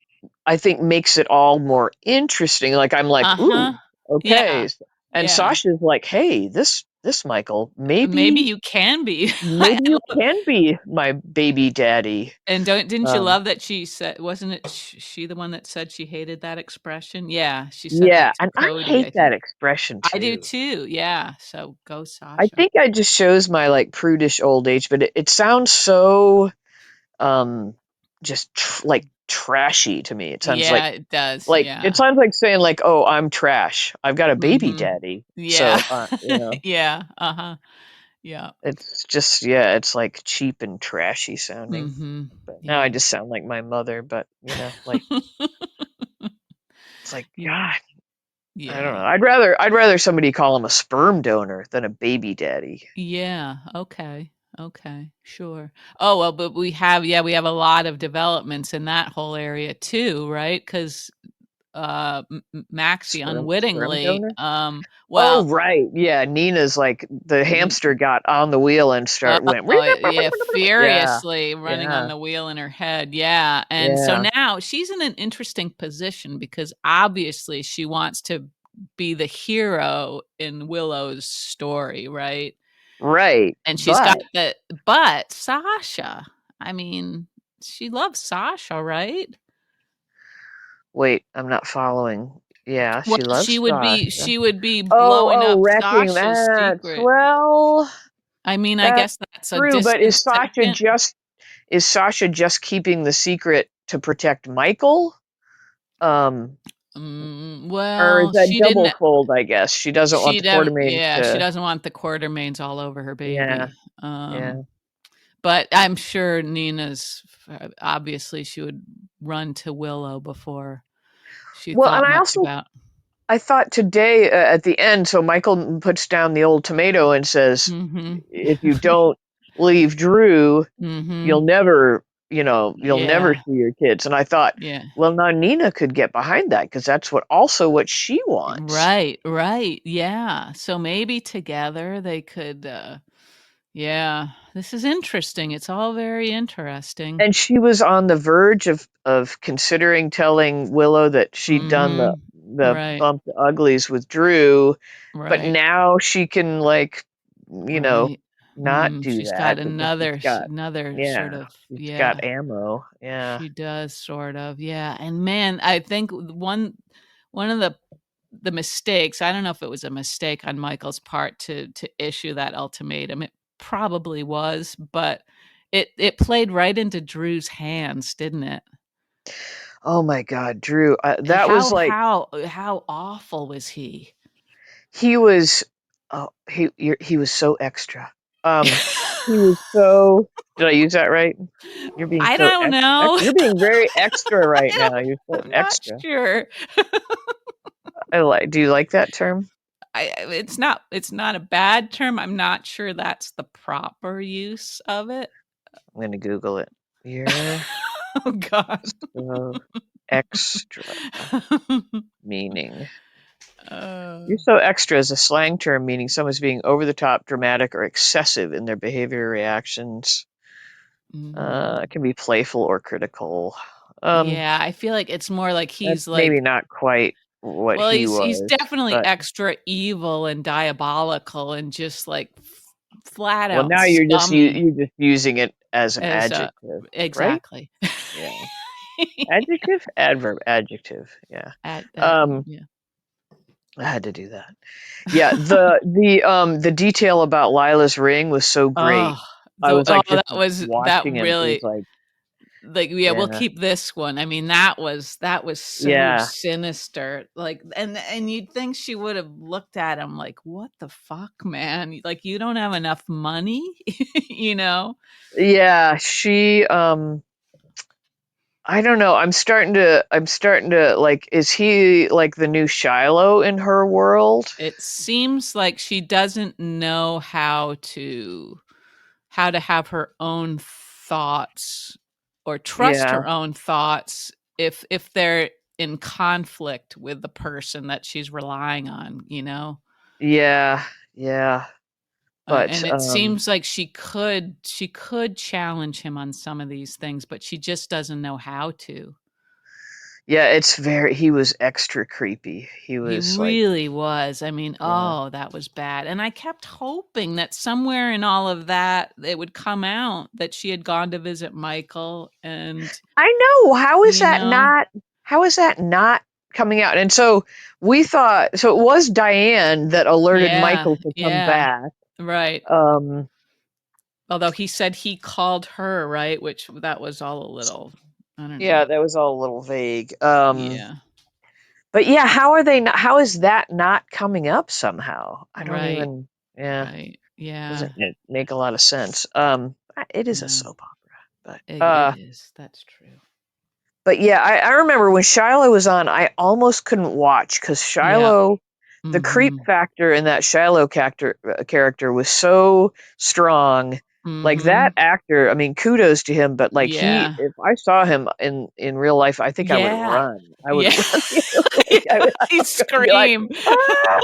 I think makes it all more interesting. Like I'm like, Uh huh. ooh, okay. Yeah, And yeah. Sasha's like, hey, this this, Michael. Maybe Maybe you can be. I maybe you can be my baby daddy. And didn't you Um, love that she said, wasn't it she the one that said she hated that expression? Yeah, she said that yeah, to and I Cody, hate I that think. expression I do too. too. Yeah. So go I Sasha. think I just shows my like prudish old age, but it sounds so um just like trashy to me. It sounds Yeah, it does. like it Yeah. sounds like saying like, "Oh, I'm trash. I've got a baby Mhm. daddy." Yeah. So, Yeah. Uh-huh. Yeah. it's just yeah, it's like cheap and trashy sounding. Mhm. But now I Yeah. just sound like my mother, but like it's like Yeah. God, I don't know. Yeah. I'd rather somebody call him a sperm donor than a baby daddy. Yeah. Okay. Okay. Sure. Oh, well, but we have a lot of developments in that whole area too, right? Because Maxie Sperm unwittingly, donor? Oh well, right. Yeah, Nina's like the n- hamster got on the wheel and went yeah, yeah. furiously running on Yeah. the wheel in her head. Yeah. And so Yeah. now she's in an interesting position because obviously she wants to be the hero in Willow's story, right? Right. And she's got But but Sasha, I mean, she loves Sasha, right? wait, I'm not following. Yeah, Well, she loves Sasha. she would be Oh, blowing oh, up wrecking Sasha's that. secret. Well, I mean, I that's guess that's a true, but distant second. Is Sasha just keeping the secret to protect Michael? Um, or is Well, that she double didn't fold, I guess? She doesn't want the Quartermaines she to doesn't want the Quartermains all over her yeah, baby. yeah. But I'm sure Nina's obviously she would run to Willow before she Well, and thought much about. I thought today at the end, so Michael puts down the old tomato and says, Mhm. "If you don't leave Drew, Mhm. you'll never, you'll never Yeah. see your kids." And I thought, Yeah. well, now Nina could get behind that because that's what she wants. Right, right. Yeah. So maybe together they could yeah. This is interesting. It's all very interesting. And she was on the verge of considering telling Willow that she'd done the Mhm. the Right. bump the uglies with Drew, but Right. now she can like, you know, Right. not do She's got that because another sort yeah, of she's yeah. got ammo. Yeah. She does sort of. Yeah. And man, I think one of the mistakes, I don't know if it was a mistake on Michael's part to issue that ultimatum. It probably was, but it played right into Drew's hands, didn't it? Oh my God, Drew. And That was like how awful was he? he was. Oh, he was so extra. Um, he was so. Did I use that right? You're being I so don't extra. know. You're being very extra right I don't now. You're so I'm not extra. sure. I like. Do you like that term? It's not a bad term. I'm not sure that's the proper use of it. I'm gonna Google it. You're Oh god. so extra. Meaning. Uh, You're so extra is a slang term meaning someone's being over the top, dramatic, or excessive in their behavior or reactions. mhm. It can be playful or critical. Um, Yeah, I feel like it's more like that's he's maybe like not quite what well, he he's was, definitely but extra evil and diabolical and just like flat well, out now scummy you're just using it as an as a adjective, right? exactly. Yeah. Adjective, adverb, adjective. Yeah. At that Um, yeah. I had to do that. Yeah. The detail about Lila's ring was so great. Oh, I was like just that watching him. It was really like, like yeah, we'll yeah, keep this one. I mean, that was so yeah, sinister. Like and you'd think she would have looked at him like, "What the fuck, man? Like you don't have enough money?" you know? yeah. I don't know. I'm starting to like, is he like the new Shiloh in her world? It seems like she doesn't know how to have her own thoughts or trust Yeah, her own thoughts if they're in conflict with the person that she's relying on, you know? yeah, yeah. But And it seems like she could challenge him on some of these things, but she just doesn't know how to. Yeah, it's very he was extra creepy. He He was like, really was. I mean, yeah. oh, that was bad. And I kept hoping that somewhere in all of that, it would come out that she had gone to visit Michael and, I know. you know, How is that not coming out? And so we thought so it was Diane that alerted yeah, Michael to come yeah, back. right. Um Although he said he called her, right? Which that was all a little, I don't know. yeah, that was all a little vague. Yeah, But yeah, how are they not, how is that not coming up somehow? I don't right, even yeah, right. Yeah, doesn't make a lot of sense. It is a no, soap opera, it is. That's true. but yeah, I remember when Shiloh was on, I almost couldn't watch because Yeah. Shiloh, the creep Mhm. factor in that Shiloh character was so strong. Like that Mhm. actor, I mean, kudos to him, but like he, Yeah. if I saw him in real life, I think I would Yeah. run. I would Yeah. run, Yeah, like he'd I would be like, scream. ah,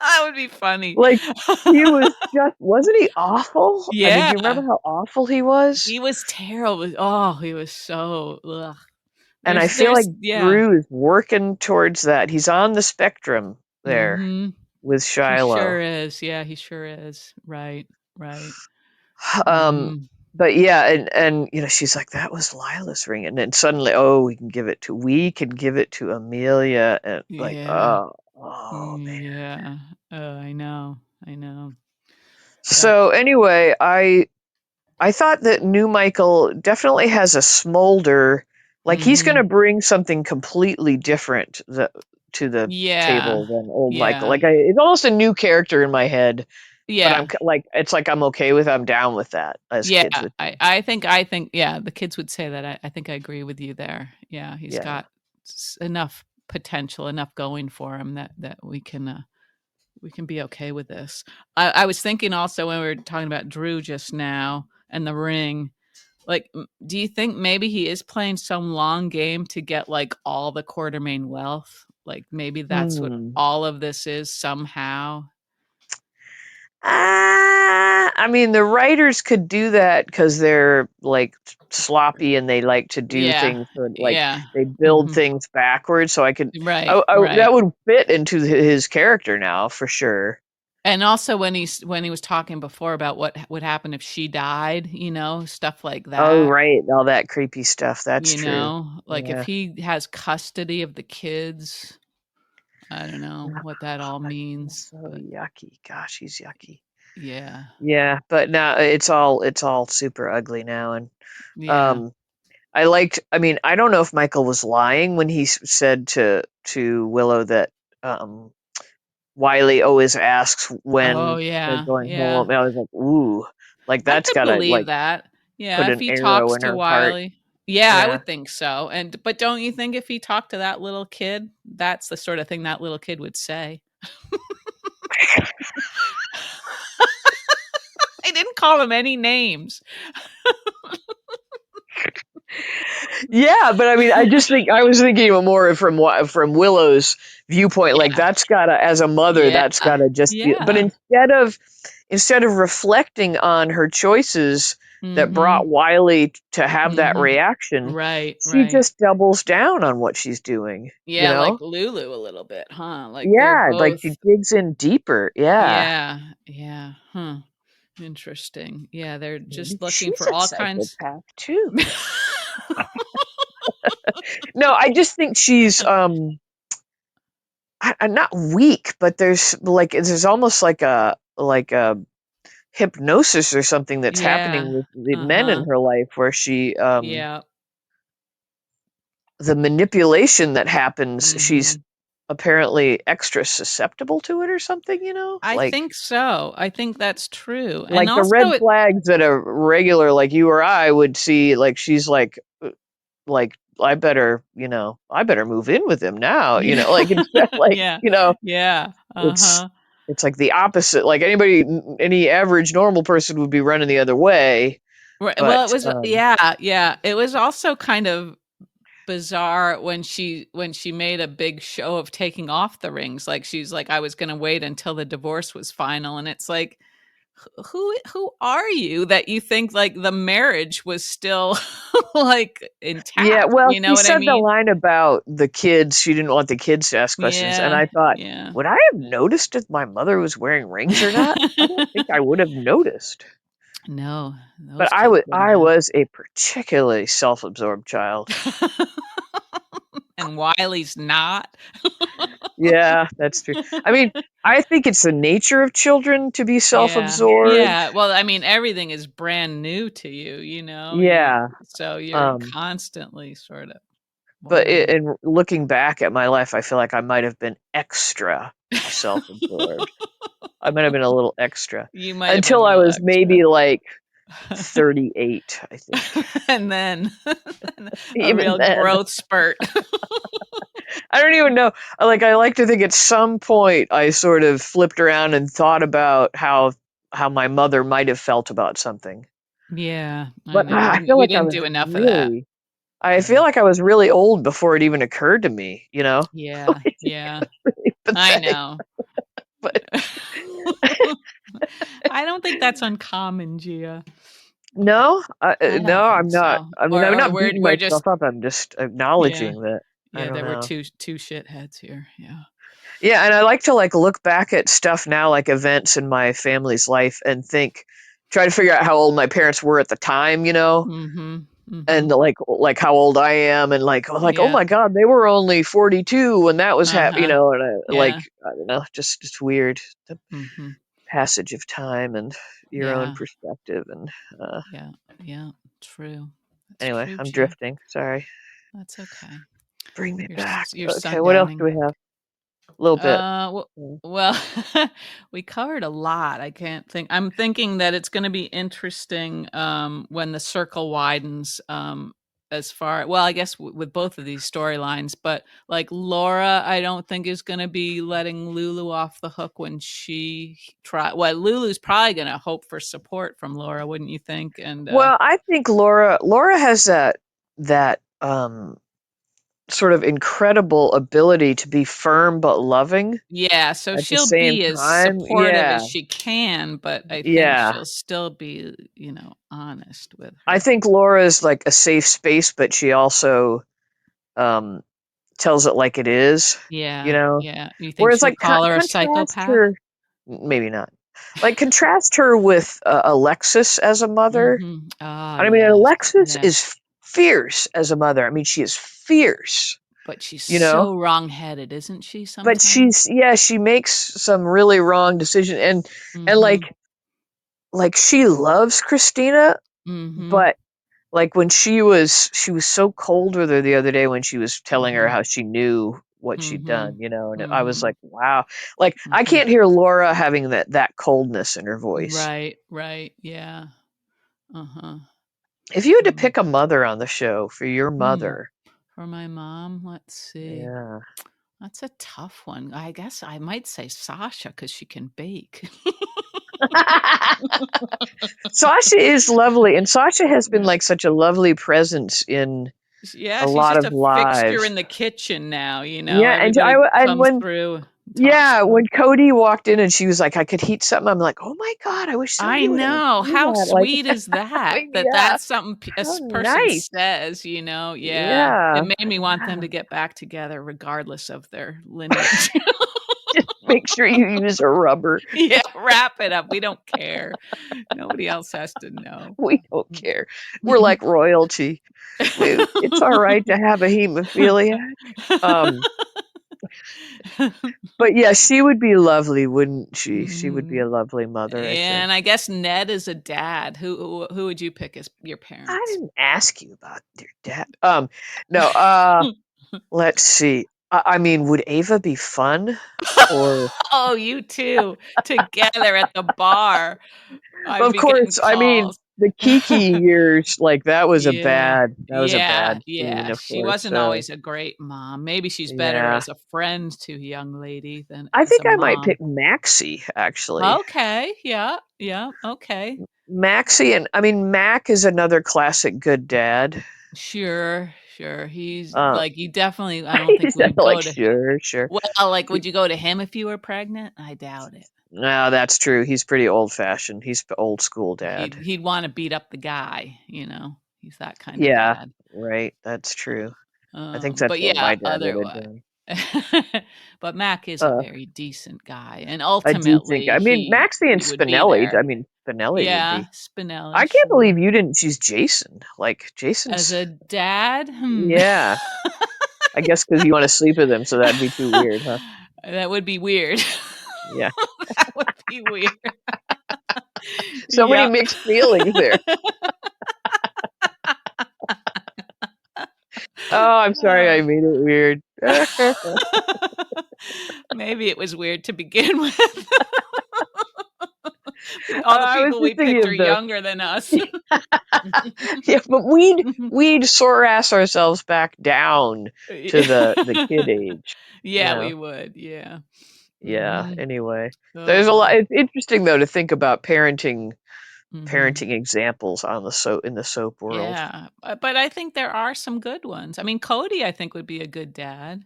That would be funny. like he was just, wasn't he awful? I mean, do Yeah. you remember how awful he was? He was terrible. Oh, he was so ugh. And I feel like Yeah. Drew is working towards that. He's on the spectrum there Mhm. with He sure Shiloh. is. Yeah, he sure is. Right. Right. Um, Mhm. but yeah, and you know, she's like, that was Lila's ring, and then suddenly, oh, we can give it to Amelia, and like, Yeah. oh man. Yeah. Oh, I know. I know. That So anyway, I thought that new Michael definitely has a smolder, like he's going to Mhm. bring something completely different to the Yeah. table than old Michael. Yeah. Like it's almost a new character in my head, but Yeah. like it's like I'm okay with, I'm down with that, as Yeah, kids would say. I think yeah, the kids would say that. I think I agree with you there. Yeah, he's Yeah. got enough potential, enough going for him that we can be okay with this. I was thinking also when we were talking about Drew just now and the ring. Like, do you think maybe he is playing some long game to get like all the Quartermain wealth? Like maybe that's what Hmm. all of this is somehow. I mean, the writers could do that because they're like sloppy and they like to do Yeah, things so like yeah. they build Hmm. things backwards. So Right, that right. would fit into his character now for sure. And also when he was talking before about what would happen if she died, stuff like Oh, that, right, all that creepy stuff. That's true. like if Yeah. he has custody of the kids, I don't know what that all That's means, so but yucky. Gosh, he's yucky. yeah. Yeah, but now it's all super ugly now, and Yeah. um, I mean, I don't know if Michael was lying when he said to Willow that um Wiley always asks Oh, when they're yeah, going yeah. home. And I was like, ooh, like I that's could gotta believe like that. Yeah, put if an he arrow talks in to her heart. Wiley. Yeah, I Yeah. would think so, but don't you think if he talked to that little kid, that's the sort of thing that little kid would say? I didn't call him any names. Yeah, but I mean, I just think I was thinking more from Willow's viewpoint. Like Yeah, that's gotta, as a mother, yeah, that's gotta just be. But yeah. instead of reflecting on her choices that brought Mhm, Wiley to have that mhm. reaction, Right, she right. just doubles down on what she's doing. You Yeah, like know? Lulu a little bit, huh? Like they're Yeah, like both she digs in deeper. Yeah, yeah, yeah, huh, interesting. Yeah, they're maybe just looking she's for a all kinds. psychopath too. No, I just think she's not weak, but there's almost like a hypnosis or something that's Yeah, happening with the men in uh-huh, her life where she yeah, the manipulation that happens, she's mhm. apparently extra susceptible to it or something, I think so, I think that's true, and like the red also it flags that a regular like you or I would see, like she's like I better move in with him now, yeah, like instead like, yeah, yeah, it's uh-huh. it's like the opposite. Like any average normal person would be running the other way, Right, well, it but was yeah, yeah, it was also kind of bizarre when she made a big show of taking off the rings, like, she's like, "I was gonna wait until the divorce was final," and it's like, who are you that you think like the marriage was still like Yeah, intact? well, You know she what I said the mean? line about the kids. She didn't want the kids to ask questions, and Yeah, I thought, yeah. would I have noticed if my mother was wearing rings or not? I don't think I would have noticed. No, But those kids wouldn't I have. was a particularly self-absorbed child. And Wiley's not. Yeah, that's true. I mean, I think it's the nature of children to be Yeah. self-absorbed. Yeah. Well, I mean, everything is brand new to you, Yeah. so you're Um, constantly sort of but wondering. in looking back at my life, I feel like I might have been extra self-absorbed. I might have been a little extra You might have been until I real was extra. maybe like 38, I think. And then a Even real then, growth spurt. I don't even know. I like to think at some point I sort of flipped around and thought about how my mother might have felt about something. Yeah, I But know. I feel We like didn't do enough of that. I Yeah. feel like I was really old before it even occurred to me, you know? Yeah, It's yeah. really I pathetic. know. But I don't think that's uncommon, Gia. no, I no, don't think I'm not. so. I mean, I'm Or not we're beating we're just myself up. I'm just yeah. acknowledging that I Yeah, don't there were know. two shitheads here. Yeah. Yeah, and I like to look back at stuff now, like events in my family's life, and try to figure out how old my parents were at the time, you know, Mhm. and Mhm. how old I am, and oh Yeah. my God, they were only 42 when that was you Uh-huh. know, and Yeah. I don't know, just it's weird the Mhm. passage of time and your own Yeah. perspective, and Yeah. Yeah. True. That's anyway, true, I'm Gia. drifting. Sorry, That's okay. bring me back. You're Okay, what else do sundowning. we have? A little bit. Well, Mm. well, we covered a lot. I can't think. I'm thinking that it's going to be interesting when the circle widens. As far well, I guess with both of these storylines, but like Laura, I don't think is going to be letting Lulu off the hook when she try. Well, Lulu's probably going to hope for support from Laura, wouldn't you think? And Well, I think Laura has that sort of incredible ability to be firm but loving yeah, so at the she'll same be as time. supportive as Yeah, she can, but I think yeah. she'll still be, honest with I her. think Laura is like a safe space, but she also um, tells it like it is. You Yeah, know, yeah. You think whereas she'll like call her a contrast psychopath? her, maybe not. Like contrast her with Alexis as a mother. Mhm. Ah, I mean, yes, Alexis yes. is fierce as a mother. I mean, she is fierce. But she's You know, so wrong-headed, isn't she but sometimes? she makes some really wrong decisions, and Mhm. she loves Christina, Mhm. but like when she was so cold with her the other day when she was telling her Mhm. how she knew what she'd done, Mhm. you know, and I was Mhm. like, wow, like I Mhm. can't hear Laura having that coldness in her voice. Right, right, yeah. Uh-huh. If you had to Mm. pick a mother on the show for your Hmm. mother, For my mom, let's see. yeah. That's a tough one. I guess I might say Sasha because she can bake. Sasha is lovely, and Sasha has been Yeah. like such a lovely presence in Yeah, a she's lot just of a fixture lives. in the kitchen now, Yeah, everybody and comes when through, talks yeah, to her. when Cody walked in and she was like, "I could heat something," I'm like, "Oh my God, I wish I somebody would ever know. do How that." Like, sweet is I that? mean, yeah, That's something how person nice. says, Yeah. It Yeah. made me want them to Wow. get back together regardless of their lineage. Just make sure you use a rubber. Yeah, wrap it up. We don't care. Nobody else has to know. We don't care. We're like royalty. It's all right to have a hemophiliac. Um, but yeah, she would be lovely, wouldn't she? She would be Mhm. a lovely mother, I think. And I guess Ned is a dad. Who would you pick as your I parents? didn't ask you about your dad. No, let's see. I mean, would Ava be fun? Or Oh, you 2 together at the bar. I'd of be getting course, I mean, calls. the Kiki years, like Yeah. that was a Yeah, bad scene, yeah. of She course. wasn't So always a great mom. Maybe she's better yeah, as a friend to a young lady than I as think a I might mom. pick Maxie actually. Okay. Yeah. Yeah. Okay. Maxie, and I mean Mac is another classic good dad. Sure. Sure. He's Uh, like, you definitely, I don't think he's we would like go to, sure, sure. well, like, would you go to him if you were pregnant? I doubt it. No, that's true. He's pretty old fashioned. He's old school dad. He'd want to beat up the guy, you know. He's that kind of Yeah, dad. right. That's true. I think that's But what yeah, my dad would have otherwise. done. But Mac is a Uh, very decent guy, and I do think. ultimately I mean, Maxie and he would be Spinelli. I there. mean, Spinelli would Yeah, be. I Spinelli, can't believe sure. you didn't choose Jason. Like As Jason's. a dad, Yeah, I guess because you want to sleep with him, so that'd be too weird, huh? that would be weird. Yeah. That would be weird. So many Yep. mixed feelings there. Oh, I'm sorry I Oh. made it weird. Maybe it was weird to begin with. All the I was people we just thinking picked are of the younger than us. yeah, but we'd sore ass ourselves back down to the kid age. You Yeah, we know. would. Yeah. Yeah. Mhm. Anyway, Oh there's a lot. boy. It's interesting though to think about Mhm. parenting examples on the soap in the soap world. Yeah, but I think there are some good ones. I mean, Cody, I think would be a good dad.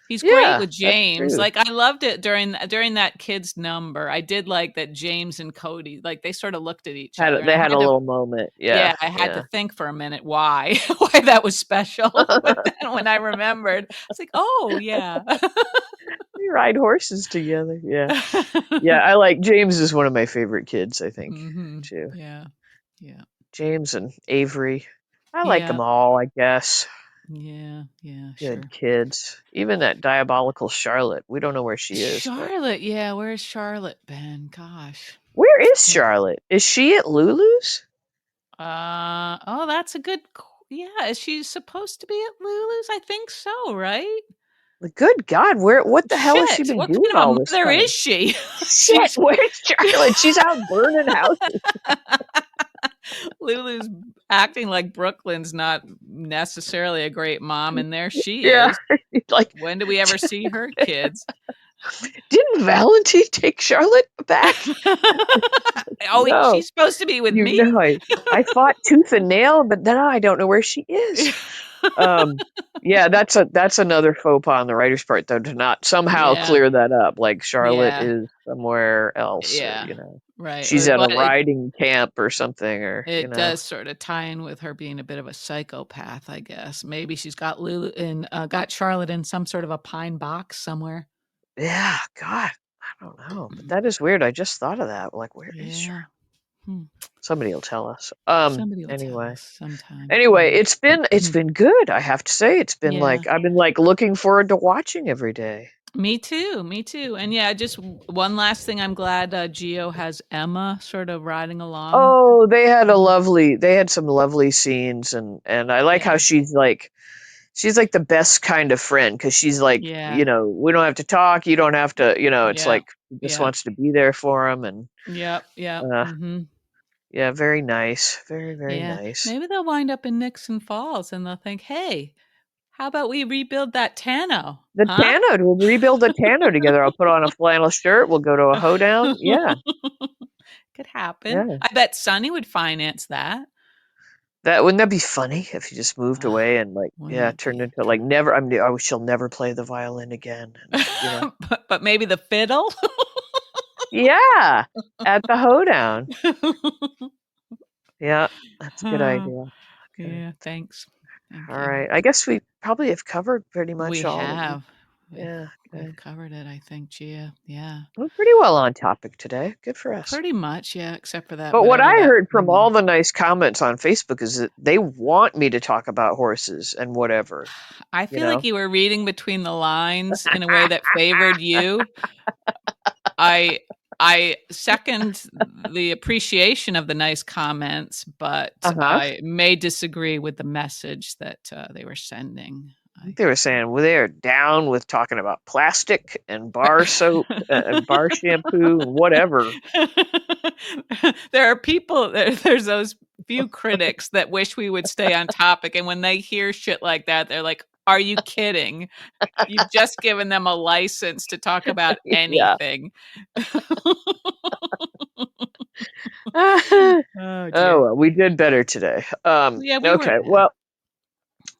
He's great Yeah, with that's James. true. Like I loved it during that kid's number. I did like that James and Cody, like they sort of looked at each other, and They had a little moment. Yeah, I had to yeah. think for a minute why why that was special. But then when I remembered, it's like, oh yeah. We ride horses together. Yeah, yeah. I like James is one of my favorite kids. I think Mhm. too. Yeah. Yeah. James and Avery. I like them Yeah. all. I guess. Yeah. Yeah. Good Sure. kids. Even that diabolical Charlotte. We don't know where she is, but Charlotte, yeah, where's Charlotte been? Gosh. where is Charlotte? Is she at Lulu's? Oh, that's a yeah, is she supposed to be at Lulu's? I think so, right? Like, good God, where? What the hell has she Shit, been what doing kind of all a this mother is time? she? Shit, She's where's Charlotte? She's out burning houses. Lulu's acting like Brooklyn's not necessarily a great mom, and there she Yeah, is. like, When do we ever see her kids? didn't Valentine take Charlotte back? Oh, No, she's supposed to be with you me? know, I fought tooth and nail, but now I don't know where she is. Um, yeah, that's another faux pas on the writer's part, though, to not somehow Yeah, clear that up. Like Charlotte yeah, is somewhere else, or yeah, right, she's at a but riding camp or something, or it does sort of tie in with her being a bit of a psychopath, I guess. Maybe she's got Lulu and got Charlotte in some sort of a pine box somewhere. yeah, God, I don't know, but that is weird. I just thought of that. Like, where is Yeah. Charlotte? Hmm. Somebody will tell us. Somebody will tell Anyway. us sometime. Anyway, Yeah. it's been good. I have to say, it's been Yeah. like I've been like looking forward to watching every day. Me too. Me too. And yeah, just one last thing. I'm glad Geo has Emma sort of riding along. Oh, Mhm. they had some lovely scenes, and I like how Yeah. she's like the best kind of friend because she's like, Yeah. we don't have to talk, you don't have to, it's Yeah. like she just Yeah. wants to be there for him, and Yep. Yep. uh, Hmm. yeah, very nice, very very Yeah. nice. Maybe they'll wind up in Nixon Falls and they'll think, hey, how about we rebuild that Tano? The Huh? Tano, we'll rebuild the Tano together. I'll put on a flannel shirt. We'll go to a hoedown. Yeah, Could happen. yeah. I bet Sonny would finance that. That wouldn't that be funny if he just moved Ah, away and like, wouldn't yeah, that turned be into like never. I mean, oh, she'll never play the violin again. And but maybe the fiddle? yeah, at the hoedown. Yeah, that's a good Oh, idea. Okay, yeah, thanks. Thank all you. right. I guess we probably have covered pretty much We all of. have. We've Yeah, we've okay. covered it, I think, Gia. Yeah. We're pretty well on topic today. Good for us. Pretty much, yeah, except for that But what whatever I that heard thing from was. all the nice comments on Facebook is that they want me to talk about horses and whatever, I you feel like know. you were reading between the lines in a way that favored you. I I second the appreciation of the nice comments, but Uh-huh. I may disagree with the message that they were sending. They were saying well, they're down with talking about plastic and bar soap and bar shampoo and whatever. There are people there's those few critics that wish we would stay on topic, and when they hear shit like that, they're like, "Are you kidding? You've just given them a license to talk about Yeah. anything." oh Oh dear. well, we did better today. Yeah, we were Okay. bad. Well,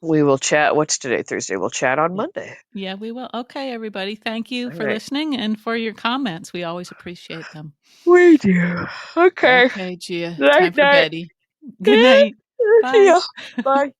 We will chat. What's today? Thursday. We'll chat on Yeah. Monday. Yeah, we will. Okay, everybody. Thank you All for right. listening and for your comments. We always appreciate them. We do. Okay. Okay, Gia. Night, Time for night. Betty. Good night. See Bye. ya. Bye.